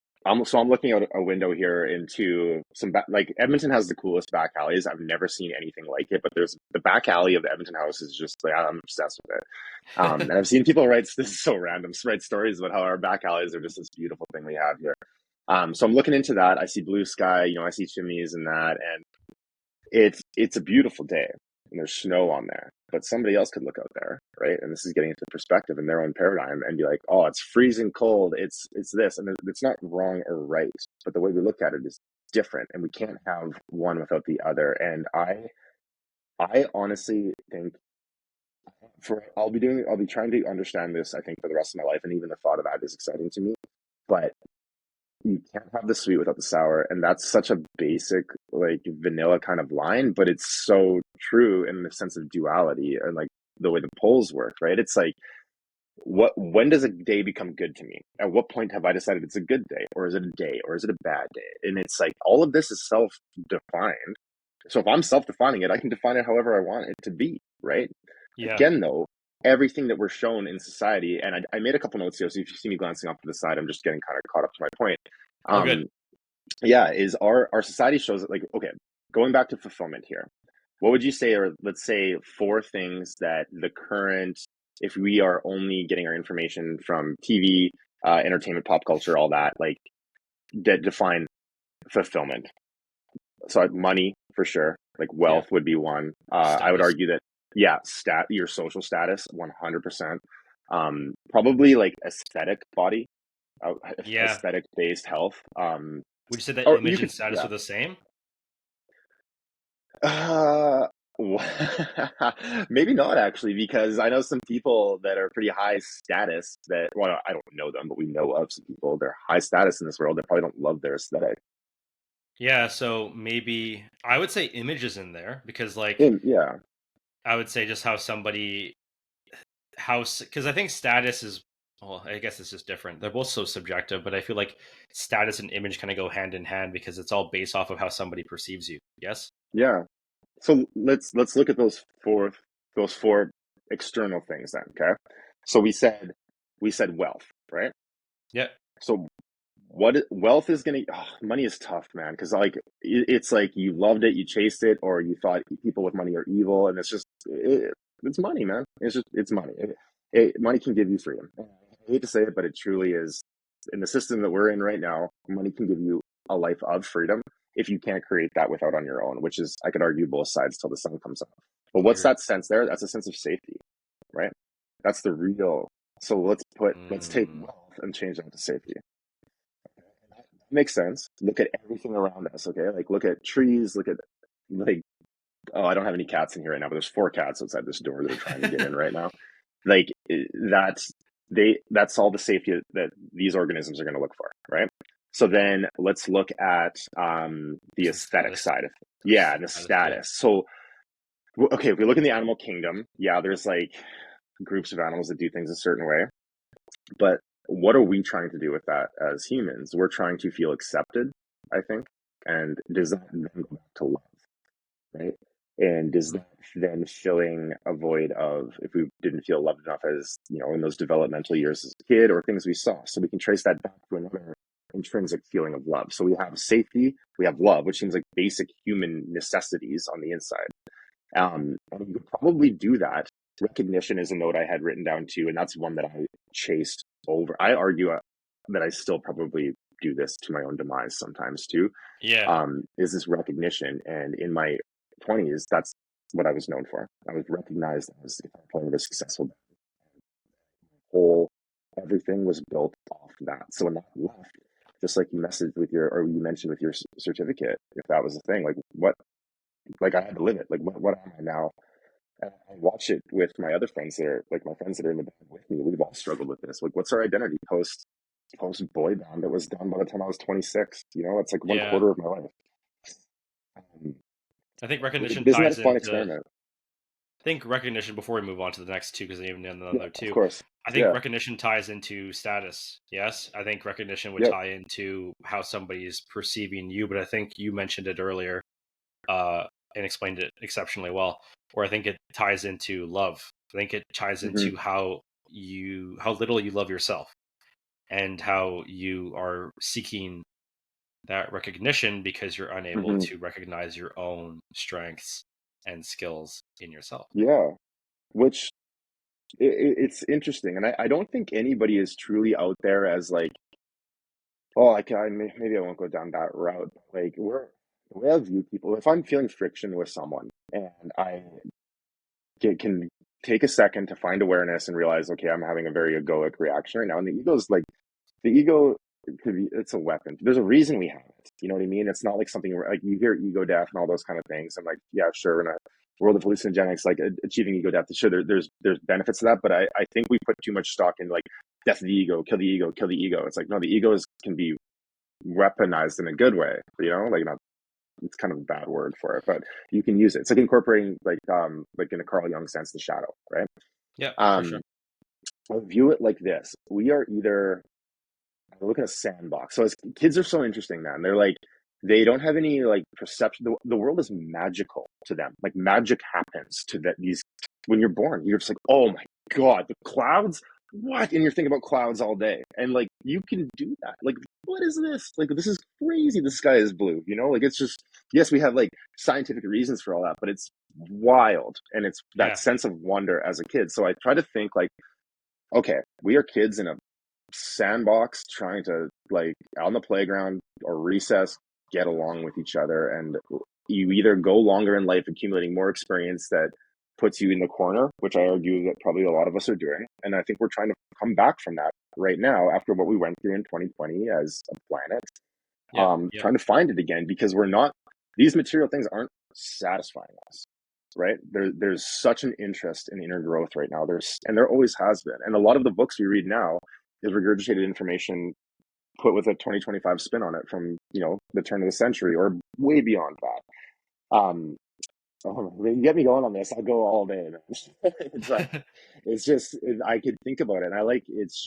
So I'm looking out a window here into like Edmonton has the coolest back alleys. I've never seen anything like it, but there's the back alley of the Edmonton house is just like I'm obsessed with it. And I've seen people write this is so random write stories about how our back alleys are just this beautiful thing we have here. So I'm looking into that. I see blue sky, I see chimneys and that, and it's a beautiful day and there's snow on there, but somebody else could look out there, right? And this is getting into perspective in their own paradigm and be like, oh, it's freezing cold, it's this, and it's not wrong or right, but the way we look at it is different, and we can't have one without the other. And I honestly think I'll be trying to understand this, I think, for the rest of my life, and even the thought of that is exciting to me. But you can't have the sweet without the sour, and that's such a basic, like, vanilla kind of line, but it's so true in the sense of duality and like the way the poles work, right? It's like, when does a day become good to me? At what point have I decided it's a good day, or is it a day, or is it a bad day? And it's like all of this is self-defined. So if I'm self-defining it, I can define it however I want it to be, right? Yeah. Again, though, everything that we're shown in society, and I made a couple notes here, so if you see me glancing off to the side, I'm just getting kind of caught up to my point. Oh, good. Yeah, is our society shows it, like, okay, going back to fulfillment here, what would you say, or let's say four things that the current, if we are only getting our information from TV, entertainment, pop culture, all that, like, that define fulfillment? So money for sure, like Yeah. wealth would be one. I would Status. argue that, yeah, your social status, 100%. Probably like aesthetic body, Yeah. aesthetic based health. Would you say that Or you image and could, status yeah. are the same? Uh, maybe not actually, because I know some people that are pretty high status that, well, I don't know them, but we know of some people, they're high status in this world that probably don't love their aesthetic. Yeah, so maybe I would say images in there because, like, And yeah, I would say just how somebody because I think status is, well, I guess it's just different. They're both so subjective, but I feel like status and image kind of go hand in hand because it's all based off of how somebody perceives you. Yes. yeah. So let's look at those four external things then, okay? So we said wealth, right? Yeah. So wealth is gonna, money is tough, man, because like it's like you loved it, you chased it, or you thought people with money are evil, and it's money, man. It's money. Money can give you freedom. I hate to say it, but it truly is. In the system that we're in right now, money can give you a life of freedom if you can't create that without on your own, which is, I could argue, both sides till the sun comes up. But what's Agreed. that sense there? That's a sense of safety, right? That's the real. So let's take Mm, wealth and change that to safety. That makes sense. Look at everything around us, okay? Like, look at trees, look at, like, oh, I don't have any cats in here right now, but there's four cats outside this door that are trying to get in right now. Like, that's all the safety that these organisms are going to look for, right? So then let's look at the just the aesthetic status. side of, The yeah, and the status. Yeah. status. So okay, if we look in the animal kingdom, yeah, there's like groups of animals that do things a certain way, but what are we trying to do with that as humans? We're trying to feel accepted, I think. And does that then go back to love, right? And is Mm, that then filling a void of, if we didn't feel loved enough as, in those developmental years as a kid, or things we saw? So we can trace that back to another intrinsic feeling of love. So we have safety, we have love, which seems like basic human necessities on the inside. And you could probably do that. Recognition is a note I had written down too, and that's one that I chased over. I argue that I still probably do this to my own demise sometimes too. yeah. Is this recognition? And in my 20s, that's what I was known for. I was recognized as a guitar player of a successful whole. Everything was built off that. So when that left, just like you mentioned with your certificate, if that was the thing, like what, like I had to live it. Like what am I now? And I watch it with my other friends that are like my friends that are in the band with me. We've all struggled with this. Like, what's our identity post boy band that was done by the time I was 26? It's like one Yeah. quarter of my life. Um, I think recognition isn't that ties a fun into. experiment? I think recognition, before we move on to the next two, because I even know Yeah, another of two. course. I think Yeah. recognition ties into status. Yes, I think recognition would Yep. tie into how somebody is perceiving you. But I think you mentioned it earlier, and explained it exceptionally well. Where I think it ties into love. I think it ties Hmm. into how little you love yourself. and how you are seeking that recognition because you're unable Hmm. to recognize your own strengths and skills in yourself. Yeah, which it's interesting, and I don't think anybody is truly out there as like, oh, maybe I won't go down that route. Like the way I view people, if I'm feeling friction with someone and I can take a second to find awareness and realize, okay, I'm having a very egoic reaction right now, and the ego could be, it's a weapon. There's a reason we have it. You know what I mean? It's not like something where, like, you hear ego death and all those kind of things. I'm like, yeah, sure. In a world of hallucinogenics, like achieving ego death, sure, there's benefits to that. But I think we put too much stock in like death of the ego, kill the ego, kill the ego. It's like, no, the can be weaponized in a good way. You know, like not, it's kind of a bad word for it, but you can use it. It's like incorporating like in a Carl Jung sense, the shadow, right? Yeah, for sure. Um, I view it like this: we are either look at a sandbox. So as kids are so interesting, man. They're like, they don't have any like perception. The world is magical to them. Like magic happens to that these when you're born. You're just like, oh my god, the clouds. What? And you're thinking about clouds all day, and like you can do that. Like, what is this? Like, this is crazy. The sky is blue. You know, like it's just yes, we have like scientific reasons for all that, but it's wild, and it's that Yeah, sense of wonder as a kid. So I try to think like, okay, we are kids in a sandbox trying to like on the playground or recess get along with each other, and you either go longer in life accumulating more experience that puts you in the corner, which I argue that probably a lot of us are doing, and I think we're trying to come back from that right now after what we went through in 2020 as a planet, yeah, yeah, trying to find it again because we're not, these material things aren't satisfying us, right? There's such an interest in inner growth right now. And there always has been. And a lot of the books we read now is regurgitated information put with a 2025 spin on it from, you know, the turn of the century or way beyond that. Oh, you get me going on this. I'll go all day, man. It's like, I could think about it. And I like, it's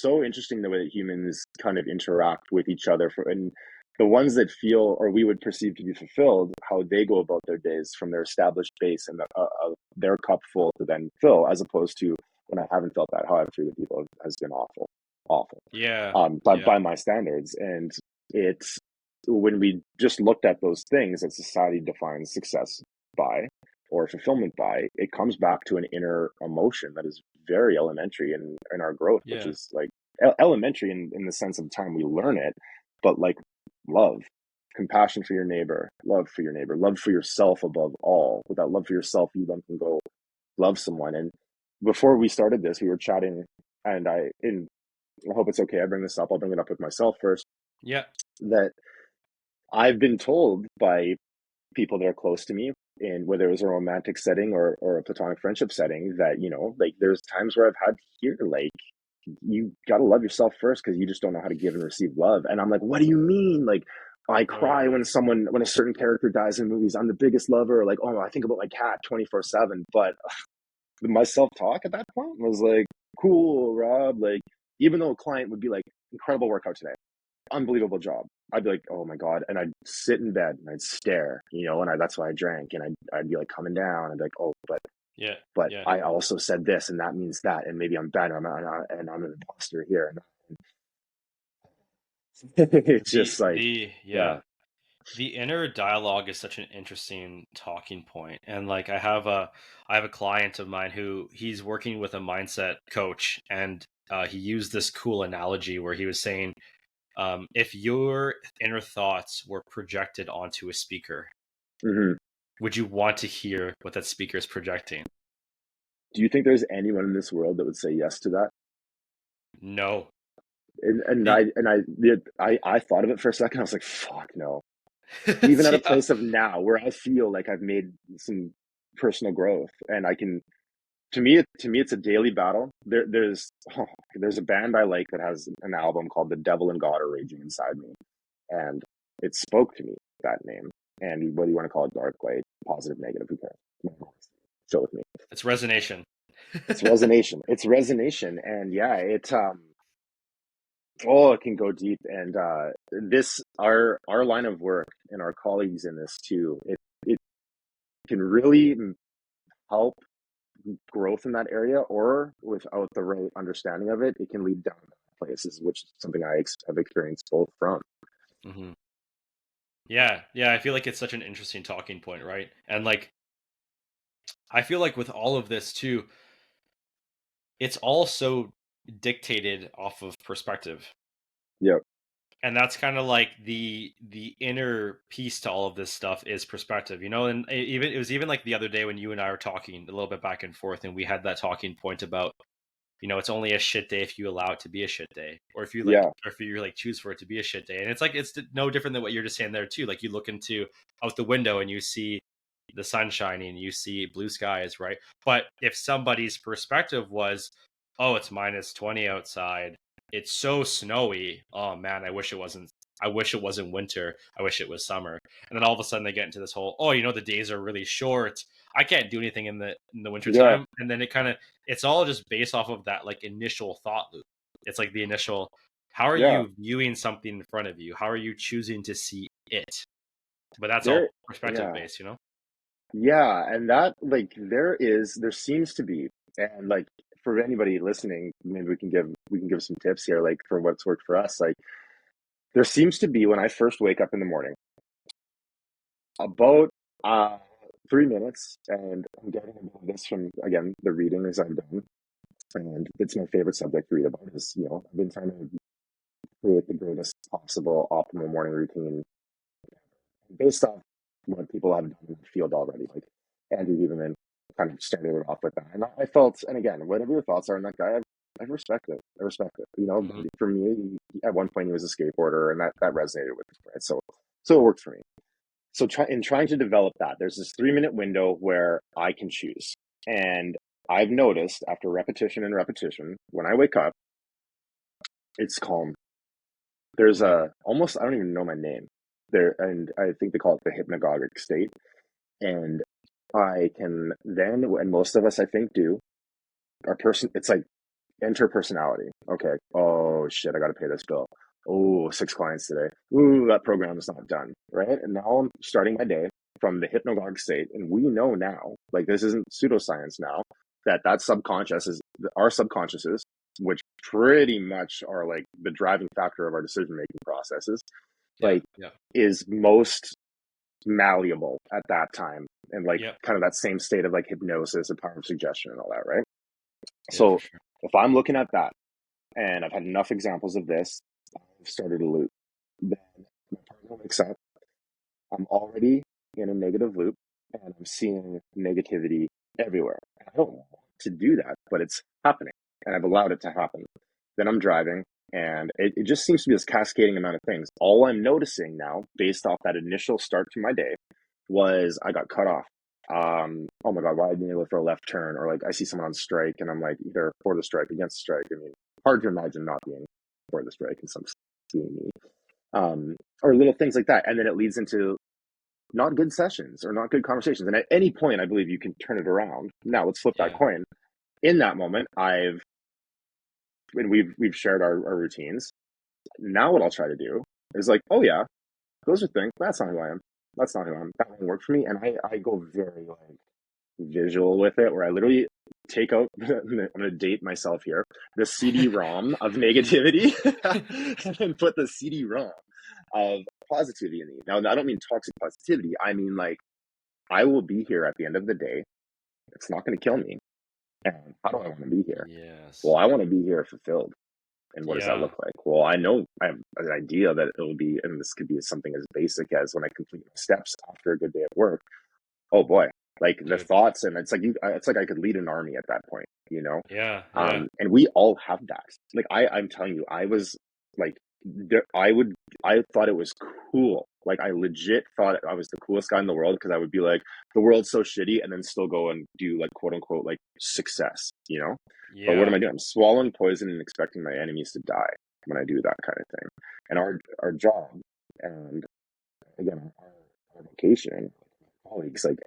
so interesting the way that humans kind of interact with each other and the ones that feel or we would perceive to be fulfilled, how they go about their days from their established base and their cup full to then fill, as opposed to when I haven't felt that, how I've treated people has been awful, awful, yeah, by yeah, my standards. And it's when we just looked at those things that society defines success by or fulfillment by, it comes back to an inner emotion that is very elementary in our growth, which yeah, is like elementary in the sense of time we learn it, but like love, compassion for your neighbor, love for yourself above all. Without love for yourself, you then can go love someone. And before we started this, we were chatting, and I hope it's okay. I bring this up. I'll bring it up with myself first. yeah, That I've been told by people that are close to me, in whether it was a romantic setting or a platonic friendship setting, that, you know, like there's times where I've had to hear like, you got to love yourself first because you just don't know how to give and receive love. And I'm like, what do you mean? Like, I cry oh, when a certain character dies in movies. I'm the biggest lover. Like, oh, I think about my cat 24/7. But my self talk at that point was like, cool, Rob. Like, even though a client would be like, incredible workout today, unbelievable job, I'd be like, oh my god, and I'd sit in bed and I'd stare, you know, and that's why I drank, and I'd be like coming down. I'd be like, oh, yeah, but yeah. I also said this, and that means that, and maybe I'm bad, and I'm an imposter here. It's just like, The yeah, yeah. the inner dialogue is such an interesting talking point. And like I have a client of mine who he's working with a mindset coach, and he used this cool analogy where he was saying, if your inner thoughts were projected onto a speaker, Hmm. would you want to hear what that speaker is projecting? Do you think there's anyone in this world that would say yes to that? No. And The I thought of it for a second. I was like, fuck no. Even at a yeah, place of now where I feel like I've made some personal growth, and I can, to me it's a daily battle. There's a band I like that has an album called The Devil and God Are Raging Inside Me, and it spoke to me, that name. And whether you want to call it dark, light, positive, negative, who cares? Show with me. it's resonation. It's resonation, and yeah, oh, it can go deep. And this our line of work and our colleagues in this too, it can really help growth in that area, or without the right understanding of it, it can lead down places, which is something have experienced both from. Hmm. Yeah, yeah. I feel like it's such an interesting talking point, right? And like, I feel like with all of this too, it's all so dictated off of perspective. Yep. And that's kind of like the inner piece to all of this stuff is perspective, you know. And even it was even like the other day when you and I were talking a little bit back and forth, and we had that talking point about, you know, it's only a shit day if you allow it to be a shit day, or if you like, Yeah. or if you like choose for it to be a shit day. And it's like it's no different than what you're just saying there too. Like you look into out the window and you see the sun shining, you see blue skies, right? But if somebody's perspective was, oh, it's -20 outside, it's so snowy, oh man, I wish it wasn't winter, I wish it was summer. And then all of a sudden they get into this whole, oh, you know, the days are really short, I can't do anything in the winter Yeah. time. And then it kind of, it's all just based off of that like initial thought loop. It's like the initial, how are Yeah. you viewing something in front of you, how are you choosing to see it? But that's all There. perspective Yeah. based, you know. Yeah, and that, like, there seems to be, and like, for anybody listening, maybe we can give some tips here, like, for what's worked for us. Like, there seems to be, when I first wake up in the morning, about uh 3 minutes, and I'm getting about this from, again, the reading as I've done, and it's my favorite subject to read about. Is, I've been trying to create the greatest possible optimal morning routine based off what people have done in the field already. Like Andrew Huberman kind of started it off with that. And I felt, and again, whatever your thoughts are on that guy, I respect it. I respect it. Hmm. For me, at one point he was a skateboarder, and that resonated with me. Right? So it worked for me. So in trying to develop that, there's this 3 minute window where I can choose. And I've noticed after repetition and repetition, when I wake up, it's calm. There's Hmm. a almost, I don't even know my name there. And I think they call it the hypnagogic state. And I can then, and most of us I think do, it's like interpersonality. Okay. Oh shit, I got to pay this bill. Oh, 6 clients today. Ooh, that program is not done. Right. And now I'm starting my day from the hypnagogic state. And we know now, like, this isn't pseudoscience now, that subconscious is our subconsciouses, which pretty much are like the driving factor of our decision making processes, Yeah, like, yeah, is most malleable at that time, and like yeah, kind of that same state of like hypnosis and power of suggestion and all that, right? yeah, for So sure. if I'm looking at that, and I've had enough examples of this, I've started a loop. Then my partner wakes up, I'm already in a negative loop, and I'm seeing negativity everywhere. And I don't want to do that, but it's happening, and I've allowed it to happen. Then I'm driving, and it just seems to be this cascading amount of things. All I'm noticing now, based off that initial start to my day, was I got cut off. Oh my God, why didn't I go for a left turn? Or like I see someone on strike, and I'm like either for the strike, against the strike. I mean, hard to imagine not being for the strike and some seeing me. Or little things like that. And then it leads into not good sessions or not good conversations. And at any point, I believe you can turn it around. Now let's flip that Yeah, coin. In that moment, we've shared our routines. Now what I'll try to do is like, oh yeah, those are things. That's not who I am. That's not who I am. That won't work for me. And I go very like visual with it, where I literally take out, I'm going to date myself here, the CD-ROM of negativity, and then put the CD-ROM of positivity in me. Now, I don't mean toxic positivity. I mean, like, I will be here at the end of the day. It's not going to kill me. And how do I want to be here? Well, yes, I want to be here fulfilled. And what does that yeah, look like? Well, I know I have an idea that it'll be, and this could be something as basic as when I complete my steps after a good day at work. Oh boy, like the dude, thoughts, and it's like I could lead an army at that point. yeah, yeah, And we all have that. Like I'm telling you, I was like, I thought it was cool. Like I legit thought I was the coolest guy in the world, because I would be like, the world's so shitty, and then still go and do like quote unquote like success. But what am yeah, I doing? I'm swallowing poison and expecting my enemies to die when I do that kind of thing. And our job, and again, our vocation, colleagues, like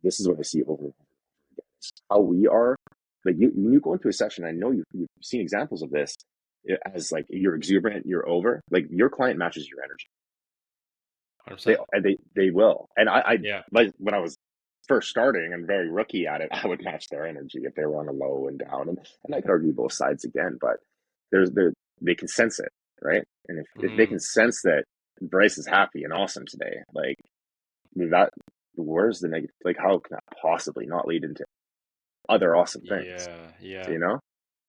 this is what I see over and over again. It's how we are. Like when you go into a session, I know you've seen examples of this, as like you're exuberant, you're over, like your client matches your energy. 100%. They will. And I Yeah, like when I was first starting and very rookie at it, I would match their energy if they were on a low and down, and I could argue both sides again, but there they can sense it, right? And if they Hmm. can sense that Bryce is happy and awesome today, like that, where's the negative? Like, how can that possibly not lead into other awesome things? Yeah, yeah. You know?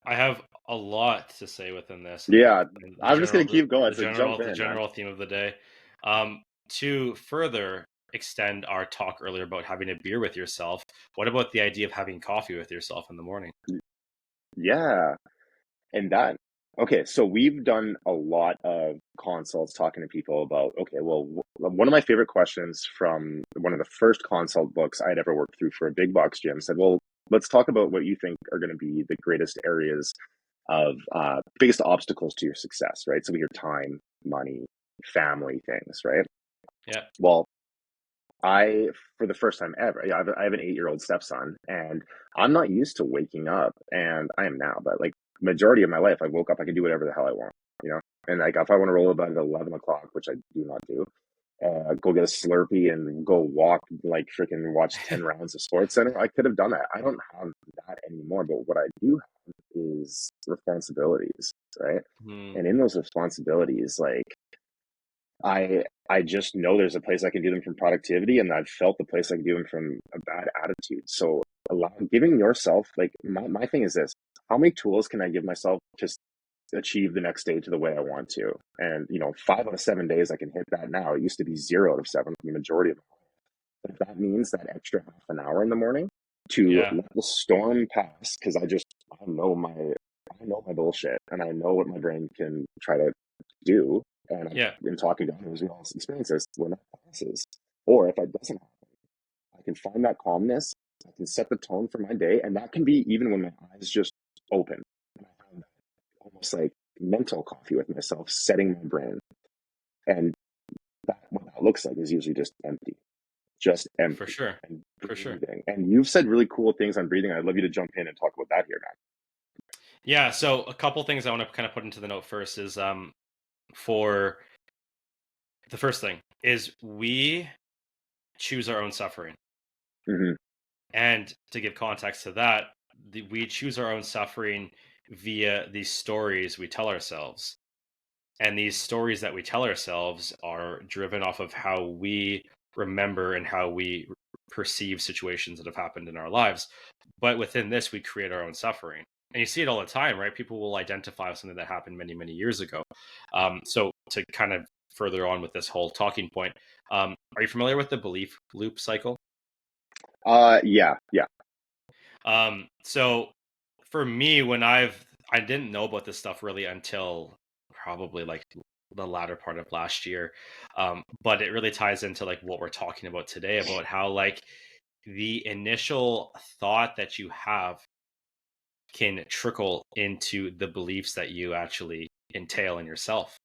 I have a lot to say within this, and Yeah, the I'm just general, gonna keep going. So jump the in, man. general theme of the day. To further extend our talk earlier about having a beer with yourself, what about the idea of having coffee with yourself in the morning? Yeah, and that. Okay, so we've done a lot of consults talking to people about, okay, well, one of my favorite questions from one of the first consult books I'd ever worked through for a big box gym said, well, let's talk about what you think are going to be the greatest areas of biggest obstacles to your success, right? So we hear time, money, family, things, right? Yeah, Well, I, for the first time ever, I have an 8-year-old stepson, and I'm not used to waking up, and I am now, but like majority of my life, I woke up, I can do whatever the hell I want, you know? And like if I want to roll to bed at 11 o'clock, which I do not do, go get a Slurpee and go walk, like freaking watch 10 rounds of Sports Center, I could have done that. I don't have that anymore, but what I do have is responsibilities, right? hmm, And in those responsibilities, like I just know there's a place I can do them from productivity, and I've felt the place I can do them from a bad attitude. So giving yourself, like my thing is this: how many tools can I give myself to achieve the next stage the way I want to? And 5 out of 7 days I can hit that now. It used to be 0 out of 7 for the majority of it. But if that means that extra half an hour in the morning to yeah, let the storm pass, because I know my bullshit, and I know what my brain can try to do. And I've yeah, been talking to others who also experience this when that passes, or if it doesn't happen, I can find that calmness. I can set the tone for my day, and that can be even when my eyes just open. And I have that almost like mental coffee with myself, setting my brain. And what that looks like is usually just for empty sure, and for sure. breathing. And you've said really cool things on breathing. I'd love you to jump in and talk about that here, Yeah, so a couple things I want to kind of put into the note first is for the first thing is we choose our own suffering. man. And to give context to that, we choose our own suffering via these stories we tell ourselves. And these stories that we tell ourselves are driven off of how we remember and how we perceive situations that have happened in our lives. But within this, we create our own suffering. And you see it all the time, right? People will identify with something that happened many, many years ago. So to kind of further on with this whole talking point, are you familiar with the belief loop cycle? Yeah, yeah. So for me, I didn't know about this stuff really until probably like the latter part of last year. But it really ties into like what we're talking about today about how like the initial thought that you have can trickle into the beliefs that you actually entail in yourself.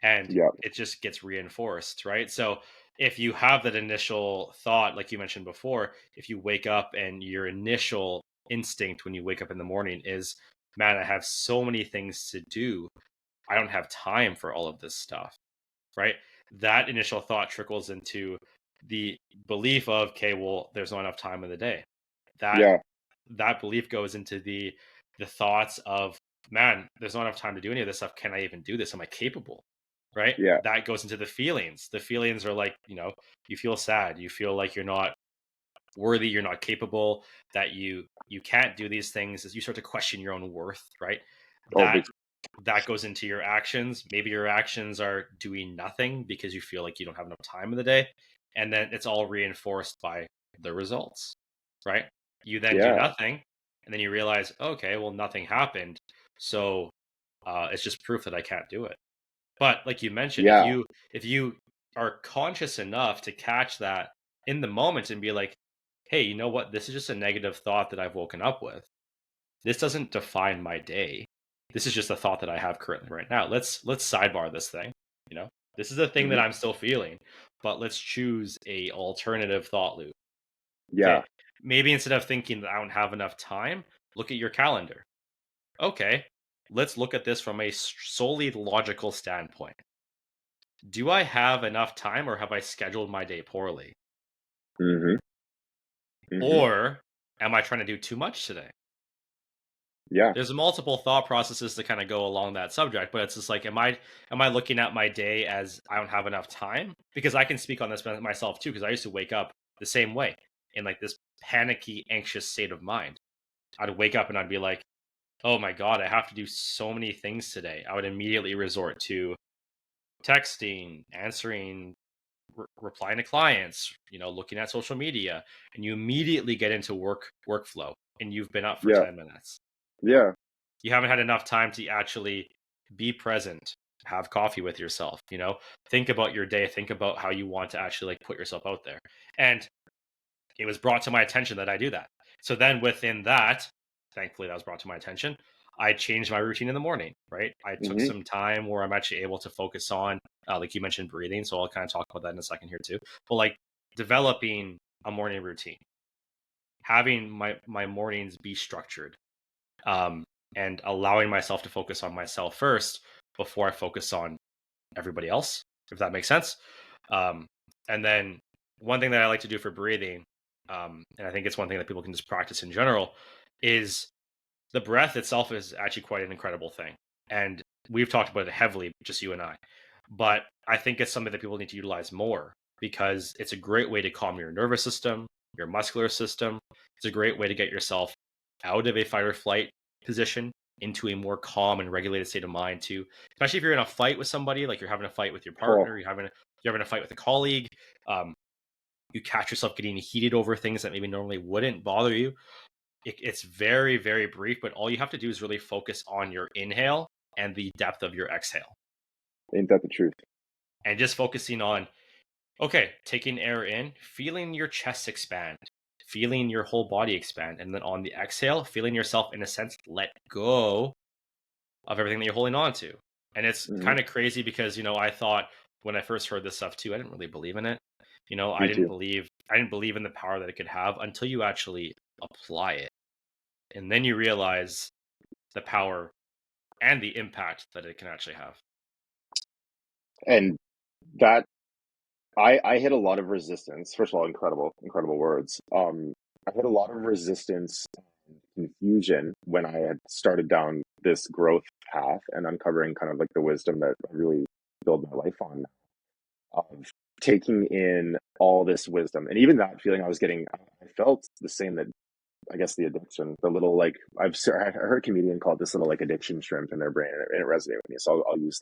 And Yeah, it just gets reinforced, right? So if you have that initial thought, like you mentioned before, if you wake up and your initial instinct when you wake up in the morning is, man, I have so many things to do. I don't have time for all of this stuff, right? That initial thought trickles into the belief of, okay, well, there's not enough time in the day. That yeah, that belief goes into the thoughts of, man, there's not enough time to do any of this stuff. Can I even do this? Am I capable? Right? yeah. That goes into the feelings. The feelings are like, you feel sad, you feel like you're not worthy, you're not capable, that you can't do these things, as you start to question your own worth, right? Oh, big. That goes into your actions. Maybe your actions are doing nothing because you feel like you don't have enough time in the day, and then it's all reinforced by the results, right? You then do Yeah, nothing, and then you realize, okay, well, nothing happened, so it's just proof that I can't do it. But like you mentioned, if yeah. you are conscious enough to catch that in the moment and be like, hey, you know what? This is just a negative thought that I've woken up with. This doesn't define my day. This is just a thought that I have currently right now. Let's sidebar this thing. You know, this is a thing that Hmm. I'm still feeling, but let's choose a alternative thought loop. Yeah, Okay, maybe instead of thinking that I don't have enough time, look at your calendar. Okay, let's look at this from a solely logical standpoint. Do I have enough time, or have I scheduled my day poorly? hmm, Hmm. or am I trying to do too much today? Yeah. There's multiple thought processes to kind of go along that subject, but it's just like, am I looking at my day as I don't have enough time? Because I can speak on this myself too, because I used to wake up the same way in like this panicky, anxious state of mind. I'd wake up and I'd be like, oh my God, I have to do so many things today. I would immediately resort to texting, answering, replying to clients, looking at social media, and you immediately get into workflow and you've been up for Yeah. 10 minutes. Yeah. You haven't had enough time to actually be present, have coffee with yourself, think about your day, think about how you want to actually like put yourself out there. And it was brought to my attention that I do that. So then within that, thankfully that was brought to my attention. I changed my routine in the morning, right? I took Hmm. some time where I'm actually able to focus on, like you mentioned, breathing. So I'll kind of talk about that in a second here too. But like developing a morning routine, having my mornings be structured, um, and allowing myself to focus on myself first before I focus on everybody else, if that makes sense. Um, and then one thing that I like to do for breathing, and I think it's one thing that people can just practice in general, is the breath itself is actually quite an incredible thing. And we've talked about it heavily, just you and I. But I think it's something that people need to utilize more because it's a great way to calm your nervous system, your muscular system. It's a great way to get yourself out of a fight or flight position into a more calm and regulated state of mind too. Especially if you're in a fight with somebody, like you're having a fight with your partner, Oh, you're having a fight with a colleague. Um, you catch yourself getting heated over things that maybe normally wouldn't bother you. It's very, very brief, but all you have to do is really focus on your inhale and the depth of your exhale. ain't that the truth? And just focusing on, okay, taking air in, feeling your chest expand, feeling your whole body expand. And then on the exhale, feeling yourself, in a sense, let go of everything that you're holding on to. And it's Hmm. kind of crazy because, I thought when I first heard this stuff too, I didn't really believe in it. I Me didn't too. believe I didn't believe in the power that it could have until you actually apply it. And then you realize the power and the impact that it can actually have. And that I hit a lot of resistance. First of all, incredible words. I hit a lot of resistance and confusion when I had started down this growth path and uncovering kind of like the wisdom that I really build my life on, of taking in all this wisdom. And even that feeling I was getting, I felt the same that I guess the addiction, the little like I heard a comedian call it this little like addiction shrimp in their brain, and it resonated with me. So I'll use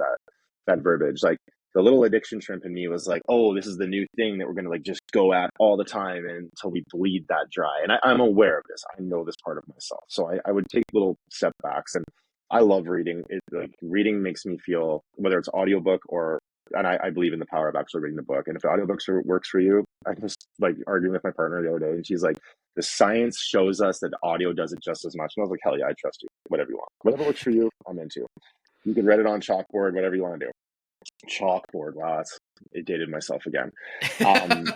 that verbiage. Like the little addiction shrimp in me was like, oh, this is the new thing that we're gonna like just go at all the time until we bleed that dry. And I'm aware of this. I know this part of myself. So I would take little setbacks, and I love reading. Like reading makes me feel, whether it's audiobook or, and I believe in the power of actually reading the book. And if the audiobooks works for you, I just like arguing with my partner the other day, and she's like, the science shows us that audio does it just as much. And I was like, hell yeah, I trust you. Whatever you want. Whatever works for you, I'm into. You can write it on chalkboard, whatever you want to do. Chalkboard, wow, it dated myself again. Um,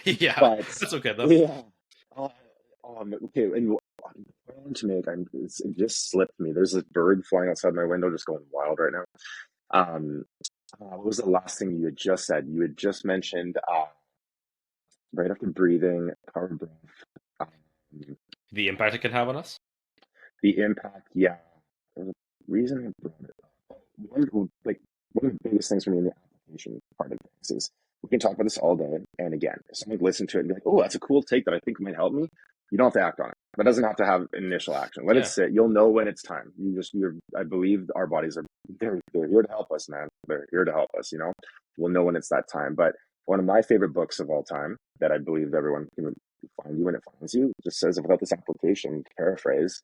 Yeah, but that's okay though. yeah. Uh, okay, and what I want to make, it just slipped me. There's this bird flying outside my window just going wild right now. Um, what was the last thing you had just said? You had just mentioned right after breathing, power of breath. Um, The impact it can have on us. the impact, yeah. There's a reason I brought it up. One of the biggest things for me in the application part of things is we can talk about this all day. And again, if someone listen to it and be like, oh, that's a cool take that I think might help me, you don't have to act on it. That doesn't have to have an initial action. Let it Yeah. sit. You'll know when it's time. I believe our bodies they're here to help us, man. They're here to help us, We'll know when it's that time. But one of my favorite books of all time that I believe everyone can find you when it finds you just says, without this application, to paraphrase,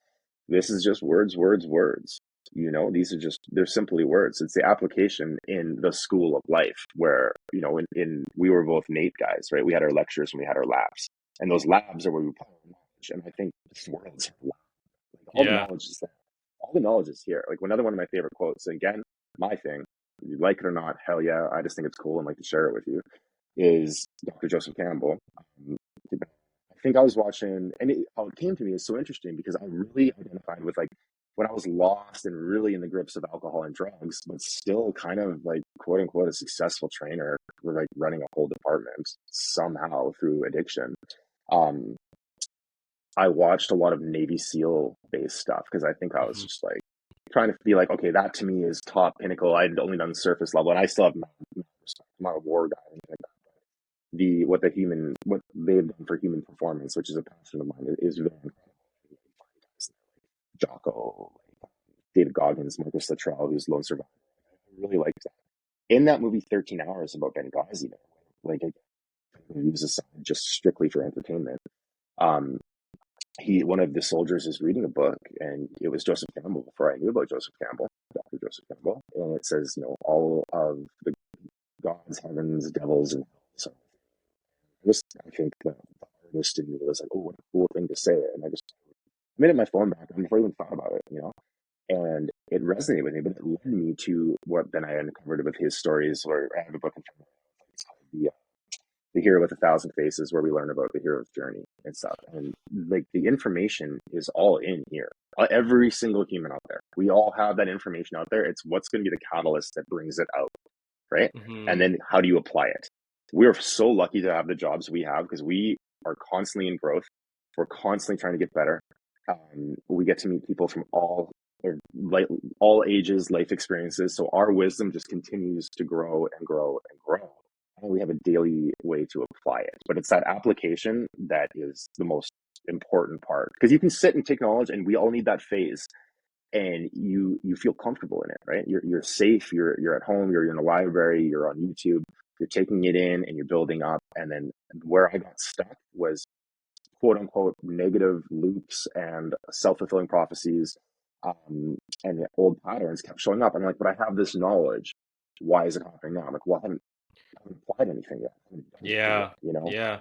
this is just words, words, words. These are they're simply words. It's the application in the school of life where, we were both NAEP guys, right? We had our lectures and we had our labs. And those labs are where we apply our knowledge. And I think this world's like all the Yeah. knowledge is there. All the knowledge is here. Like another one of my favorite quotes, again, my thing, you like it or not, hell yeah, I just think it's cool and like to share it with you, is Dr. Joseph Campbell. I think I was watching, and how it came to me is so interesting because I really identified with like when I was lost and really in the grips of alcohol and drugs, but still kind of like quote unquote a successful trainer. We're like running a whole department somehow through addiction. Um, I watched a lot of Navy SEAL based stuff because I think I was Hmm. just like trying to be like, okay, that to me is top pinnacle. I'd only done surface level, and I still have mad respect. I'm not a war guy or anything like that. What they've done for human performance, which is a passion of mine, is very incredible. Jocko, David Goggins, Marcus Luttrell, who's Lone Survivor. I really liked that. In that movie, 13 Hours about Benghazi, like reviews aside, just strictly for entertainment. Um, one of the soldiers is reading a book, and it was Joseph Campbell before I knew about Joseph Campbell, Dr. Joseph Campbell, and it says, all of the gods, heavens, devils, and so I think the artist in me was like, oh, what a cool thing to say, and I just made it my phone back before I even thought about it. And it resonated with me, but it led me to what then I uncovered with his stories, where I have a book in front of me. It's called the Hero with a Thousand Faces, where we learn about the hero's journey and stuff. And like the information is all in here. Every single human out there, we all have that information out there. It's what's going to be the catalyst that brings it out, right? And Hmm. then how do you apply it? We're so lucky to have the jobs we have because we are constantly in growth. We're constantly trying to get better. We get to meet people from like all ages, life experiences. So our wisdom just continues to grow and grow and grow. And we have a daily way to apply it. But it's that application that is the most important part. Because you can sit and take knowledge, and we all need that phase. And you feel comfortable in it, right? You're safe, you're at home, you're in a library, you're on YouTube, you're taking it in and you're building up. And then where I got stuck was quote unquote negative loops and self-fulfilling prophecies, and old patterns kept showing up. I'm like, but I have this knowledge. Why is it happening now? I'm like, well, I haven't applied anything yet. I haven't done anything Yeah, yet. yeah.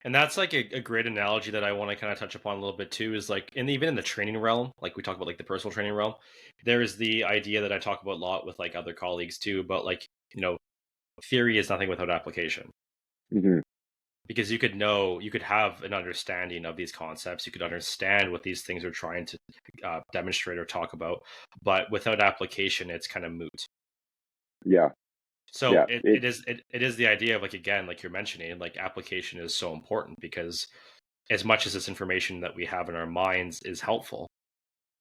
And that's like a great analogy that I want to kind of touch upon a little bit too, is like, and even in the training realm, like we talk about like the personal training realm, there is the idea that I talk about a lot with like other colleagues too, but like, theory is nothing without application. Hmm. Because you could have an understanding of these concepts, you could understand what these things are trying to demonstrate or talk about, but without application, it's kind of moot. Yeah, So yeah, it is the idea of, like, again, like you're mentioning, like application is so important because as much as this information that we have in our minds is helpful,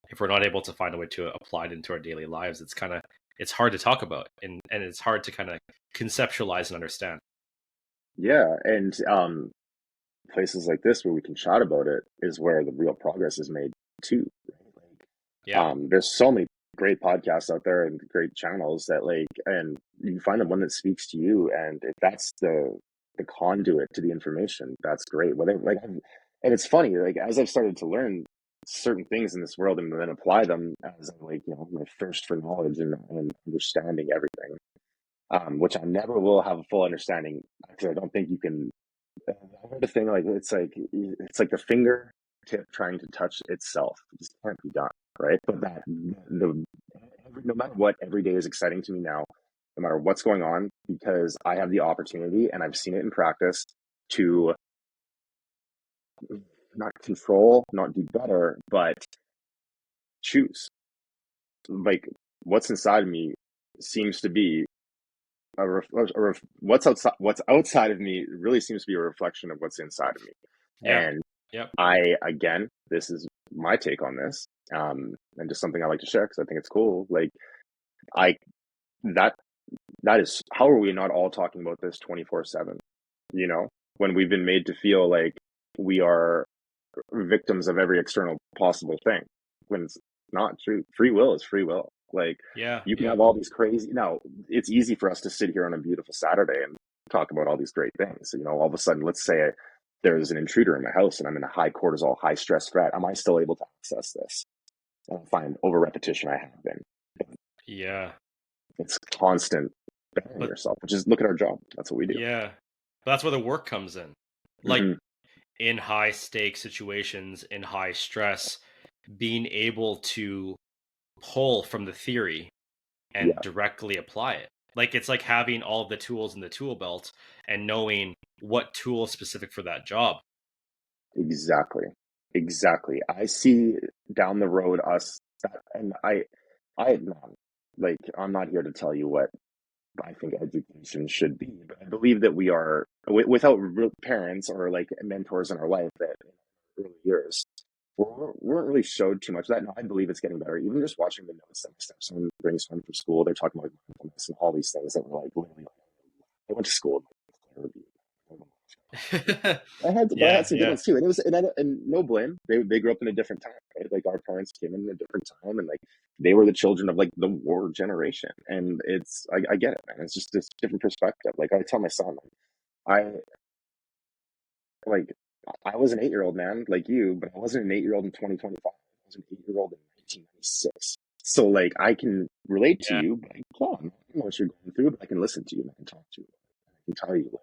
if we're not able to find a way to apply it into our daily lives, it's hard to talk about, and it's hard to kind of conceptualize and understand. yeah. And places like this where we can chat about it is where the real progress is made too. Right? Yeah. There's so many great podcasts out there and great channels that and you find the one that speaks to you, and if that's the conduit to the information, that's great. Whether and it's funny, like as I've started to learn certain things in this world and then apply them as my thirst for knowledge and understanding everything, which I never will have a full understanding because I don't think you can. I heard a thing like it's like the finger tip trying to touch itself. It just can't be done, right? But no matter what, every day is exciting to me now, no matter what's going on, because I have the opportunity and I've seen it in practice to not control, not do better, but choose. Like what's inside of me seems to be what's outside of me really seems to be a reflection of what's inside of me. Yeah. And Yep. again, this is my take on this, and just something I like to share because I think it's cool. Like I that that is how are we not all talking about this 24/7? When we've been made to feel like we are victims of every external possible thing, when it's not true. Free will is free will. Like Yeah. you can Yeah. have all these crazy. Now it's easy for us to sit here on a beautiful Saturday and talk about all these great things. All of a sudden, let's say there's an intruder in my house and I'm in a high cortisol, high stress threat. Am I still able to access this? And I find over repetition I have been. Yeah. It's constant bettering But yourself, which is look at our job. That's what we do. yeah, but that's where the work comes in. Like, Hmm. in high stake situations, in high stress, being able to pull from the theory and Yeah, directly apply it. Like, it's like having all of the tools in the tool belt and knowing what tool is specific for that job. exactly. Exactly. I see down the road us, and man, like, I'm not here to tell you what I think education should be, but I believe that we are, without real parents or like mentors in our life, that early years weren't really showed too much of that. Now I believe it's getting better. Even just watching the notes that someone brings home from school, they're talking about mindfulness and all these things that were like literally. I went to school. I Yeah, had some good yeah, ones too, and it was and no blame. They grew up in a different time, right? Like our parents came in a different time, and like they were the children of like the war generation, and I get it, man. It's just this different perspective. Like I tell my son, I like I was an 8-year-old man like you, but I wasn't an 8-year-old in 2025. I was an 8-year-old in 1996. So like I can relate to yeah, you, but I don't know what you're going through, but I can listen to you and I can talk to you. I can tell you like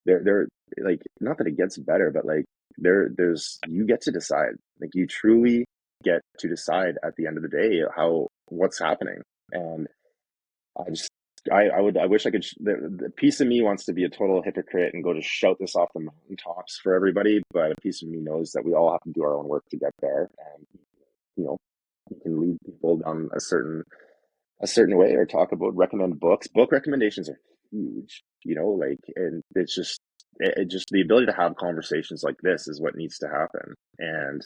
they're like not that it gets better, but like there's you get to decide. Like you truly get to decide at the end of the day how what's happening. And I just I wish I could the piece of me wants to be a total hypocrite and go to shout this off the mountaintops for everybody, but a piece of me knows that we all have to do our own work to get there. And you know, you can lead people down a certain way or talk about recommend books. Book recommendations are huge, you know, like, and it's just, it just, the ability to have conversations like this is what needs to happen. And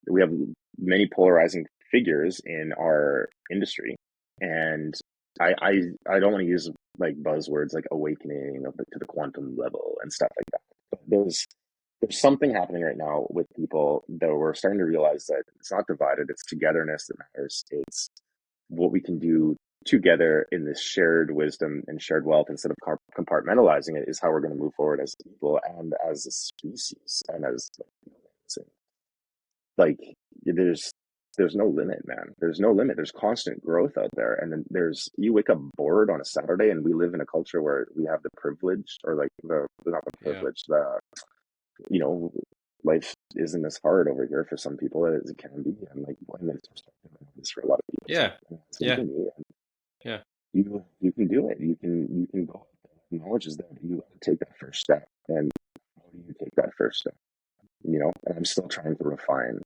we have many polarizing figures in our industry. And I don't want to use like buzzwords like awakening to the quantum level and stuff like that. But there's something happening right now with people that we're starting to realize that it's not divided, it's togetherness that matters. It's what we can do together in this shared wisdom and shared wealth instead of compartmentalizing it is how we're going to move forward as people and as a species and as like there's no limit, man. There's no limit. There's constant growth out there. And then you wake up bored on a Saturday, and we live in a culture where we have the privilege, or like the not the yeah, privilege, the you know, life isn't as hard over here for some people as it can be. And like when it's perspective, I know this for a lot of people, yeah, it's yeah, for me. yeah, You can do it. You can go. Knowledge is there. You have to take that first step. And how do you take that first step? You know, and I'm still trying to refine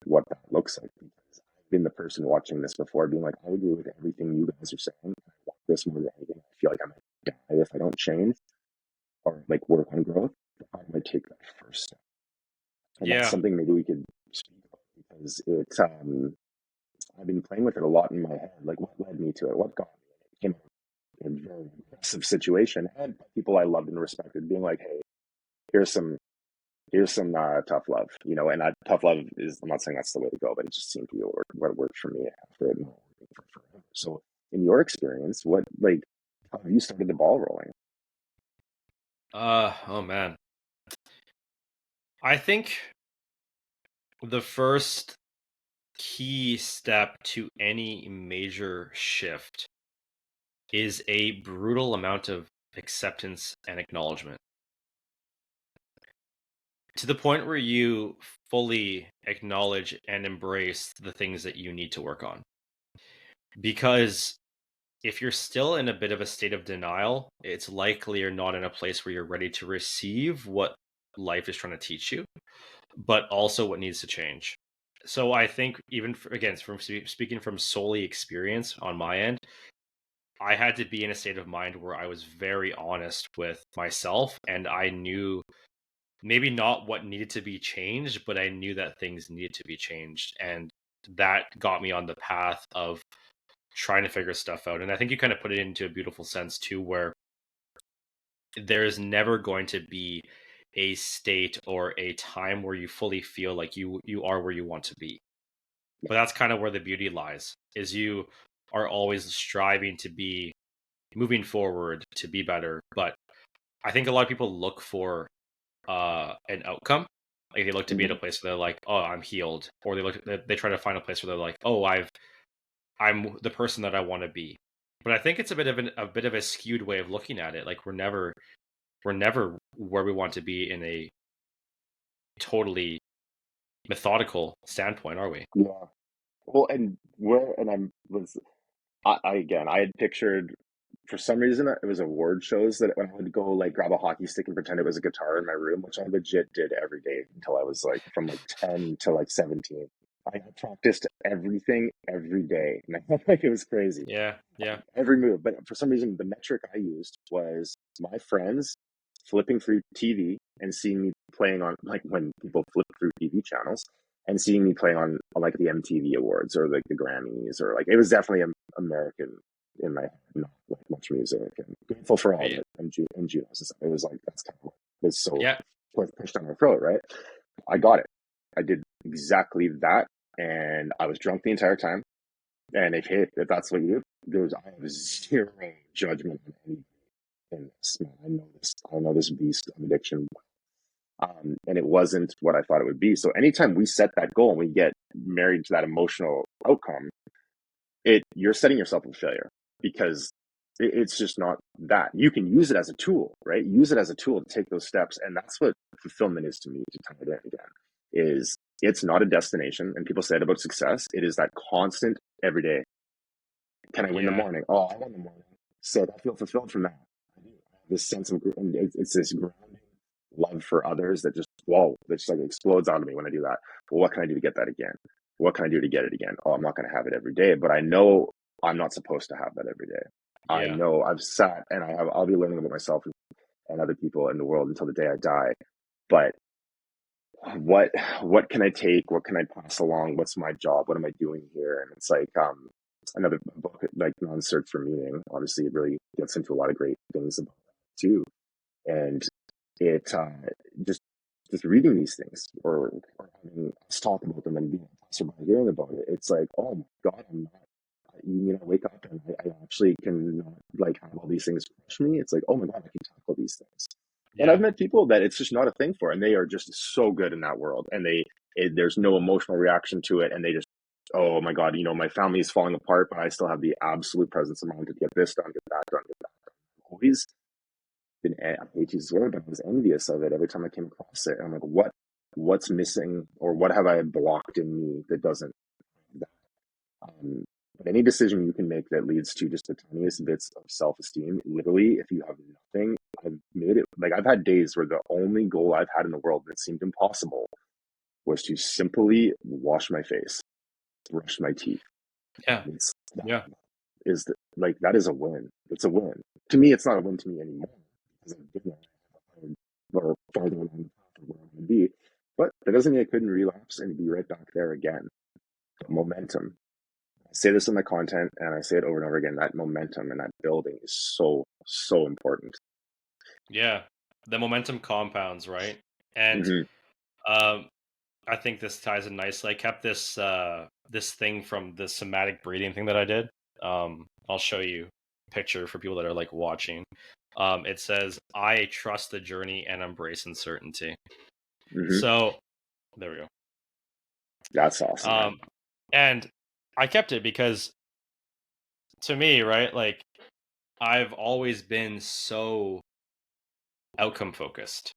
what that looks like, because I've been the person watching this before, being like, I agree with everything you guys are saying. I want this more than anything. I feel like I might die if I don't change or like work on growth. How do I take that first step? And that's yeah, something maybe we could speak about, because it's I've been playing with it a lot in my head. Like what led me to it? What got me? It came out in a very aggressive situation, and people I loved and respected being like, "Hey, here's some tough love," you know. And tough love is, I'm not saying that's the way to go, but it just seemed to be what worked for me after it. So, in your experience, what like how have you started the ball rolling? oh man, I think the first key step to any major shift is a brutal amount of acceptance and acknowledgement, to the point where you fully acknowledge and embrace the things that you need to work on. Because if you're still in a bit of a state of denial, it's likely you're not in a place where you're ready to receive what life is trying to teach you, but also what needs to change. So I think, even again, from speaking from solely experience on my end, I had to be in a state of mind where I was very honest with myself, and I knew maybe not what needed to be changed, but I knew that things needed to be changed. And that got me on the path of trying to figure stuff out. And I think you kind of put it into a beautiful sense too, where there's never going to be a state or a time where you fully feel like you are where you want to be. But that's kind of where the beauty lies, is you are always striving to be moving forward to be better. But I think a lot of people look for an outcome. Like they look to be at a Mm-hmm. place where they're like, oh, I'm healed, or they try to find a place where they're like, oh, I'm the person that I want to be. But I think it's a bit of a skewed way of looking at it. Like we're never where we want to be in a totally methodical standpoint, are we? Yeah. Well, and where and I'm was I again I had pictured, for some reason it was award shows, that when I would go like grab a hockey stick and pretend it was a guitar in my room, which I legit did every day until I was like from like 10 to like 17. I practiced everything every day, and I felt like it was crazy. Yeah, yeah, Every move. But for some reason, the metric I used was my friends flipping through TV and seeing me playing on, like, when people flip through TV channels and seeing me playing on like the MTV Awards or like the Grammys, or like, it was definitely American in my head, not like much music, and grateful for all of Yeah. it. And Junos and stuff. It was like, that's kind of what was so Yeah. pushed down my throat, right? I got it. I did exactly that, and I was drunk the entire time. And if that's what you do, I have zero judgment on any in this, man. I know this beast of addiction. And it wasn't what I thought it would be. So anytime we set that goal and we get married to that emotional outcome, you're setting yourself up for failure, because it's just not that. You can use it as a tool, right? Use it as a tool to take those steps. And that's what fulfillment is to me, to tie it in again, is it's not a destination. And people say it about success. It is that constant every day. Can I win the Yeah. morning? Oh, I won the morning. So I feel fulfilled from that. I do. I have this sense of, and it's this grounding love for others that just, whoa, that just like explodes out of me when I do that. Well, what can I do to get that again? What can I do to get it again? Oh, I'm not going to have it every day, but I know I'm not supposed to have that every day. I Yeah. know I've sat and I'll be learning about myself and other people in the world until the day I die. But what can I take? What can I pass along? What's my job? What am I doing here? And it's like, another book, like Non Search for Meaning. Obviously, it really gets into a lot of great things about that too. And it just just reading these things, or having us talk about them and being survived hearing about it, it's like, oh my God, I'm not. Wake up and I actually can not like have all these things crush me. It's like, oh my God, I can tackle these things. And I've Yeah. met people that it's just not a thing for, and they are just so good in that world, and there's no emotional reaction to it, and they just, oh my God, my family is falling apart, but I still have the absolute presence of mind to get this done, get that done, get that done. I've always been, I hate to use this word, but I was envious of it every time I came across it. And I'm like, what's missing, or what have I blocked in me that doesn't have that? But any decision you can make that leads to just the tiniest bits of self-esteem, literally, if you have nothing, I've made it. Like, I've had days where the only goal I've had in the world that seemed impossible was to simply wash my face, brush my teeth. Yeah. It's, that Yeah. is like, that is a win. It's a win. To me, it's not a win to me anymore, because I've been there or farther along the path of where I want to be. But that doesn't mean I couldn't relapse and be right back there again. But momentum. I say this in my content, and I say it over and over again, that momentum and that building is so, so important. Yeah. The momentum compounds, right? And Hmm. um, I think this ties in nicely. I kept this thing from the somatic breathing thing that I did. I'll show you a picture for people that are like watching. It says, "I trust the journey and embrace uncertainty." Hmm. So there we go. That's awesome, man. And I kept it because, to me, right, like, I've always been so outcome focused.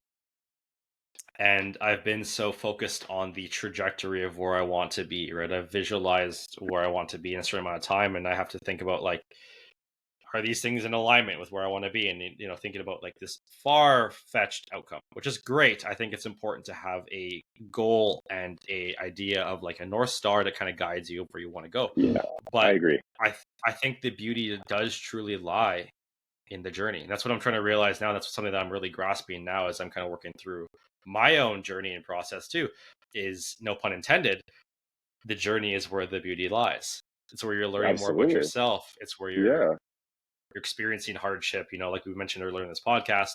And I've been so focused on the trajectory of where I want to be, right? I've visualized where I want to be in a certain amount of time, and I have to think about, like, are these things in alignment with where I want to be? And thinking about like this far-fetched outcome, which is great. I think it's important to have a goal and a idea of like a North Star that kind of guides you where you want to go. Yeah, I But agree. I think the beauty does truly lie in the journey. And that's what I'm trying to realize now. That's something that I'm really grasping now as I'm kind of working through my own journey and process too, is, no pun intended, the journey is where the beauty lies. It's where you're learning more about Absolutely. yourself. It's where you're Yeah, experiencing hardship, like we mentioned earlier in this podcast.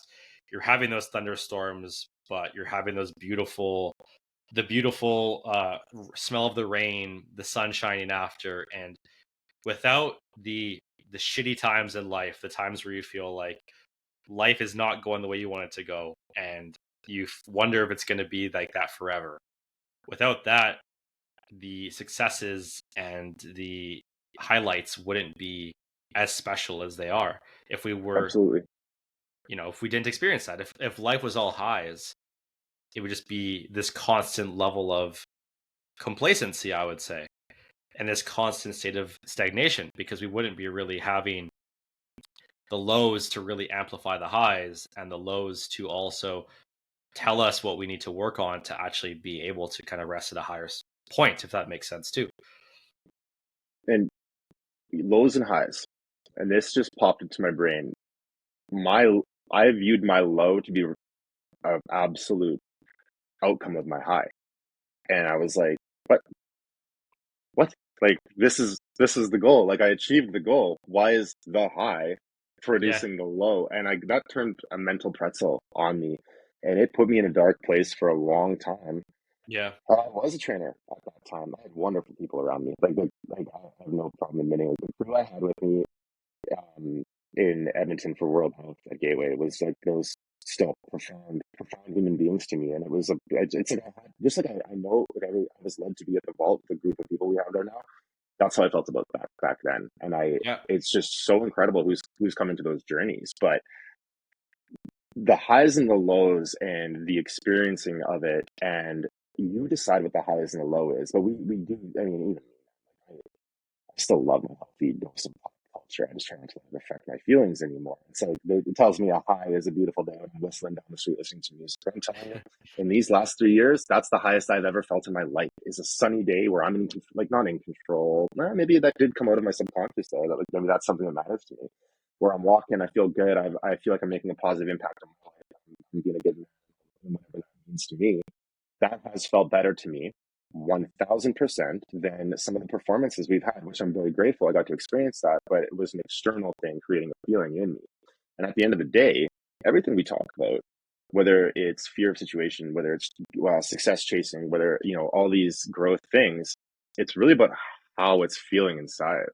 You're having those thunderstorms, but you're having the beautiful smell of the rain, the sun shining after. And without the shitty times in life, the times where you feel like life is not going the way you want it to go, and you wonder if it's going to be like that forever. Without that, the successes and the highlights wouldn't be as special as they are if we were, absolutely. if we didn't experience that. If life was all highs, it would just be this constant level of complacency, I would say, and this constant state of stagnation, because we wouldn't be really having the lows to really amplify the highs, and the lows to also tell us what we need to work on to actually be able to kind of rest at a higher point, if that makes sense too. And lows and highs. And this just popped into my brain. My I viewed my low to be an absolute outcome of my high. And I was like, what? What? Like this is the goal. Like I achieved the goal. Why is the high Yeah. producing the low? And I that turned a mental pretzel on me, and it put me in a dark place for a long time. Yeah. I was a trainer at that time. I had wonderful people around me. Like I have no problem admitting it. The crew I had with me um, in Edmonton for World Health at Gateway was like those still profound human beings to me. And it was it's like just like I know like I was led to be at the vault, the group of people we have there now. That's how I felt about that back then. And Yeah. it's just so incredible who's come into those journeys. But the highs and the lows and the experiencing of it, and you decide what the highs and the low is. But we do. I mean, even I still love my healthy dose of pop culture. I just try not to let it affect my feelings anymore. So it tells me a high is a beautiful day when I'm whistling down the street listening to music. But I'm telling you, in these last 3 years, that's the highest I've ever felt in my life. Is a sunny day where I'm in, like not in control. Maybe that did come out of my subconscious there. That like maybe that's something that matters to me. Where I'm walking, I feel good. I feel like I'm making a positive impact on my life. I'm being a good man, whatever that means to me. That has felt better to me 1000% than some of the performances we've had, which I'm very grateful I got to experience that, but it was an external thing creating a feeling in me. And at the end of the day, everything we talk about, whether it's fear of situation, whether it's success chasing, whether, all these growth things, it's really about how it's feeling inside.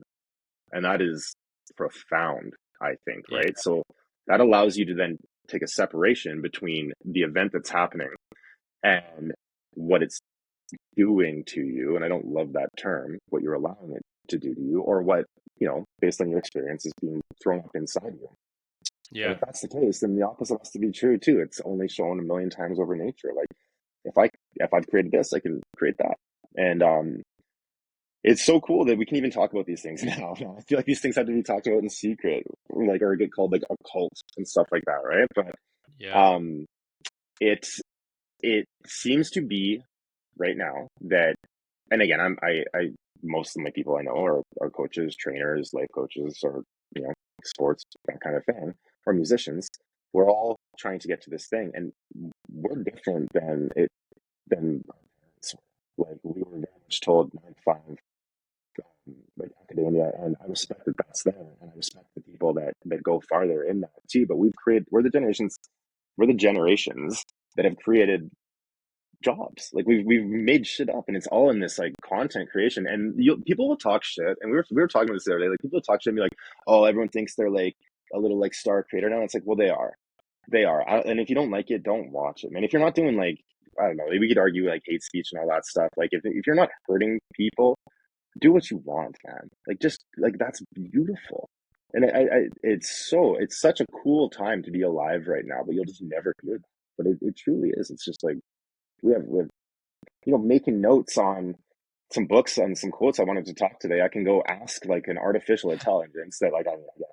And that is profound, I think, Yeah. right? So that allows you to then take a separation between the event that's happening and what it's doing to you. And I don't love that term, what you're allowing it to do to you, or what, based on your experience, is being thrown up inside you. And Yeah. if that's the case, then the opposite has to be true too. It's only shown a million times over nature. Like if I've created this, I can create that. And it's so cool that we can even talk about these things now. I feel like these things have to be talked about in secret, like, or get called like a cult and stuff like that, right? But Yeah. um it it seems to be right now that, and again, I most of my people I know are coaches, trainers, life coaches, or sports, that kind of thing, or musicians. We're all trying to get to this thing, and we're different than our parents were. Like we were very much told 9 to 5, like academia, and I respect that that's there, and I respect the people that go farther in that too. But we're the generations that have created jobs. Like we've made shit up, and it's all in this like content creation. And people will talk shit, and we were talking about this the other day. Like people will talk shit and be like, "Oh, everyone thinks they're like a little like star creator now." It's like, well, they are. And if you don't like it, don't watch it, man. If you're not doing like, I don't know, we could argue like hate speech and all that stuff. Like if you're not hurting people, do what you want, man. Like just like that's beautiful. And it's such a cool time to be alive right now, but you'll just never hear that. But it truly is. It's just like we have making notes on some books and some quotes I wanted to talk today. I can go ask like an artificial intelligence that like I get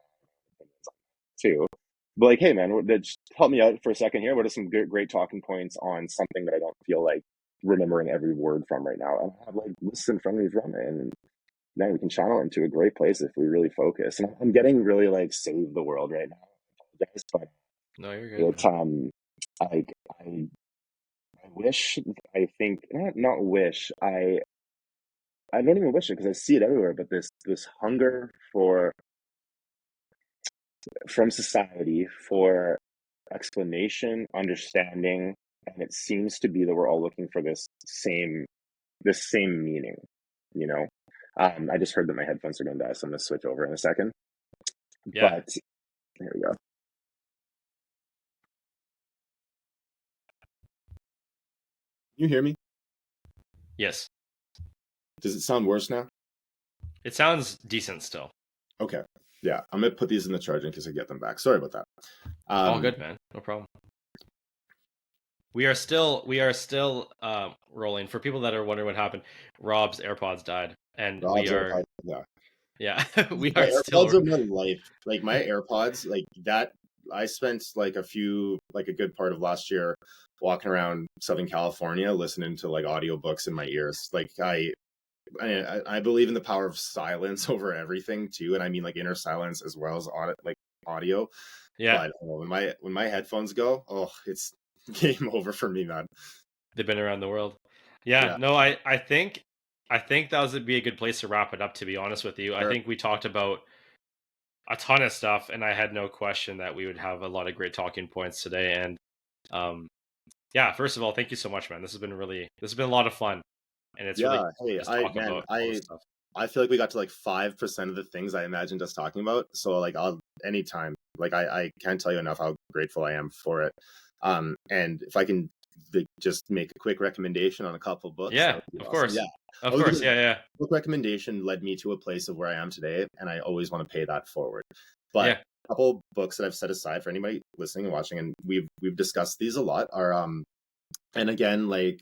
too. But like, hey man, just help me out for a second here. What are some great talking points on something that I don't feel like remembering every word from right now? And I have like lists in front of me from it, and then we can channel it into a great place if we really focus. And I'm getting really like save the world right now. I apologize, but No, you're good, it's man. like I wish, I think, not wish, I don't even wish it because I see it everywhere, but this hunger from society for explanation, understanding, and it seems to be that we're all looking for this same meaning, you know. I just heard that my headphones are going to die, so I'm going to switch over in a second. Yeah. But there we go. You hear me? Yes. Does it sound worse now? It sounds decent still. Okay. Yeah, I'm gonna put these in the charger in case I get them back. Sorry about that. All good, man. No problem. We are still rolling. For people that are wondering what happened, Rob's AirPods died, and we Rob's are, AirPods, yeah. yeah, we My are AirPods still. are my life. Like my AirPods, like that. I spent like a good part of last year walking around Southern California listening to like audiobooks in my ears. Like I believe in the power of silence over everything too, and I mean like inner silence as well as audio. Yeah, But when my headphones go, oh, it's game over for me, man. they've been around the world. Yeah, Yeah, no, I think that would be a good place to wrap it up. To be honest with you, I sure. think we talked about a ton of stuff, and I had no question that we would have a lot of great talking points today. And um, yeah, first of all, thank you so much, man. This has been a lot of fun, and it's really Yeah, hey, just talk man, about all this stuff. I feel like we got to like 5% of the things I imagined us talking about. So like I'll anytime. Like I can't tell you enough how grateful I am for it. And if I can just make a quick recommendation on a couple books, that Yeah, would be of awesome. Yeah. course, I of was course. gonna Yeah, yeah, book recommendation led me to a place of where I am today, and I always want to pay that forward. But yeah, a couple books that I've set aside for anybody listening and watching, and we've discussed these a lot, are and again, like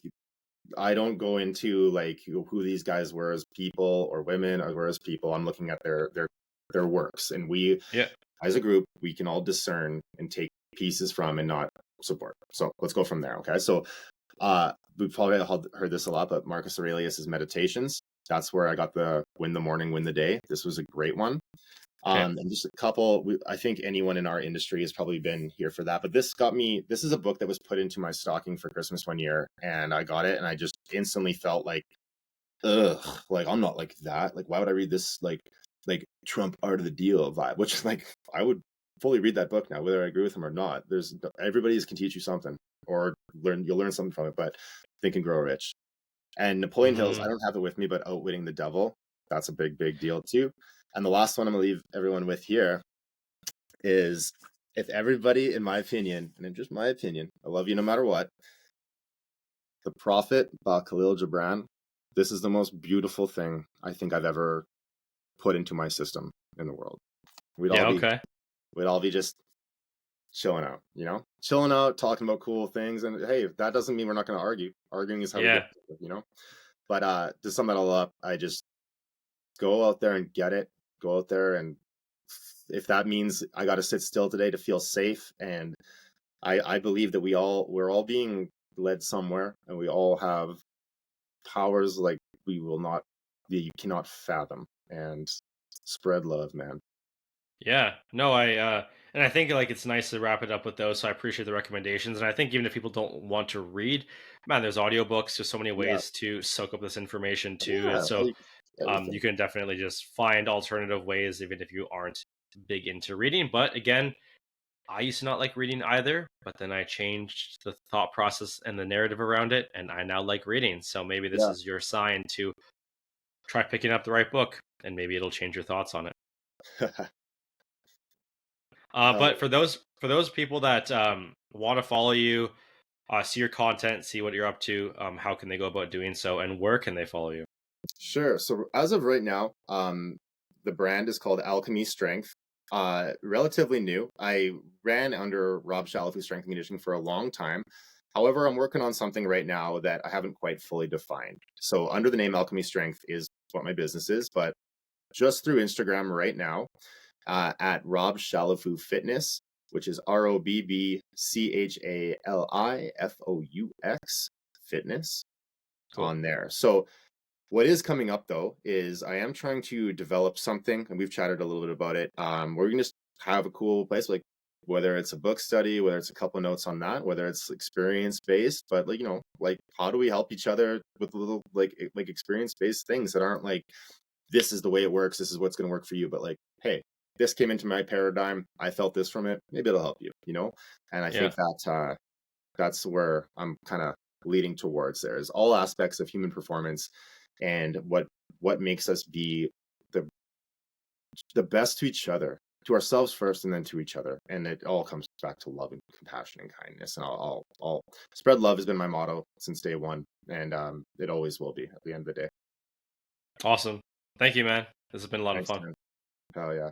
I don't go into like who these guys were as people or women or were as people. I'm looking at their works, and we yeah. as a group we can all discern and take pieces from and not support. So let's go from there. Okay, so we've probably heard this a lot, but Marcus Aurelius's Meditations. That's where I got the Win the Morning, Win the Day. This was a great one. Okay, And just a couple, I think anyone in our industry has probably been here for that. But this is a book that was put into my stocking for Christmas one year, and I got it, and I just instantly felt like, ugh, like I'm not like that. Like, why would I read this like Trump Art of the Deal vibe? Which is like, I would fully read that book now, whether I agree with him or not. Everybody can teach you something, or you'll learn something from it. But Think and Grow Rich. And Napoleon Hill's, I hmm don't have it with me, but Outwitting the Devil, that's a big deal too. And the last one I'm gonna leave everyone with here is, if everybody, in my opinion, and in just my opinion, I love you no matter what, The Prophet by Khalil Gibran, this is the most beautiful thing I think I've ever put into my system in the world. We'd all yeah. be Okay, we'd all be just chilling out, chilling out, talking about cool things. And hey, that doesn't mean we're not gonna argue. Arguing is how we get, yeah, But to sum it all up, I just go out there and get it. Go out there, and if that means I got to sit still today to feel safe, and I believe that we're all being led somewhere, and we all have powers like we will not you cannot fathom. And spread love, man. yeah. No, and I think like it's nice to wrap it up with those. So I appreciate the recommendations, and I think even if people don't want to read, man, there's audiobooks. There's so many Yeah, ways to soak up this information too, and yeah, so like everything. you can definitely just find alternative ways, even if you aren't big into reading. But again, I used to not like reading either, but then I changed the thought process and the narrative around it, and I now like reading. So maybe this Yeah. is your sign to try picking up the right book, and maybe it'll change your thoughts on it. Hell But for those people that want to follow you, see your content, see what you're up to, how can they go about doing so, and where can they follow you? Sure. So as of right now, the brand is called Alchemy Strength. Relatively new. I ran under Robb Chalifoux Strength and Conditioning for a long time. However, I'm working on something right now that I haven't quite fully defined. So under the name Alchemy Strength is what my business is, but just through Instagram right now, at Robb Chalifoux Fitness, which is RobbChalifaux Fitness Cool. on there. So what is coming up though is I am trying to develop something, and we've chatted a little bit about it. We're gonna just have a cool place, like whether it's a book study, whether it's a couple notes on that, whether it's experience based, but like like how do we help each other with little like experience based things that aren't like this is the way it works, this is what's gonna work for you, but like hey, this came into my paradigm, I felt this from it, maybe it'll help you. And I Yeah. think that that's where I'm kind of leading towards. There is all aspects of human performance and what makes us be the the best to each other, to ourselves first, and then to each other. And it all comes back to love and compassion and kindness. And I'll spread love has been my motto since day one, and it always will be at the end of the day. Awesome. Thank you, man. This has been a lot of Thanks, fun. man. Hell yeah.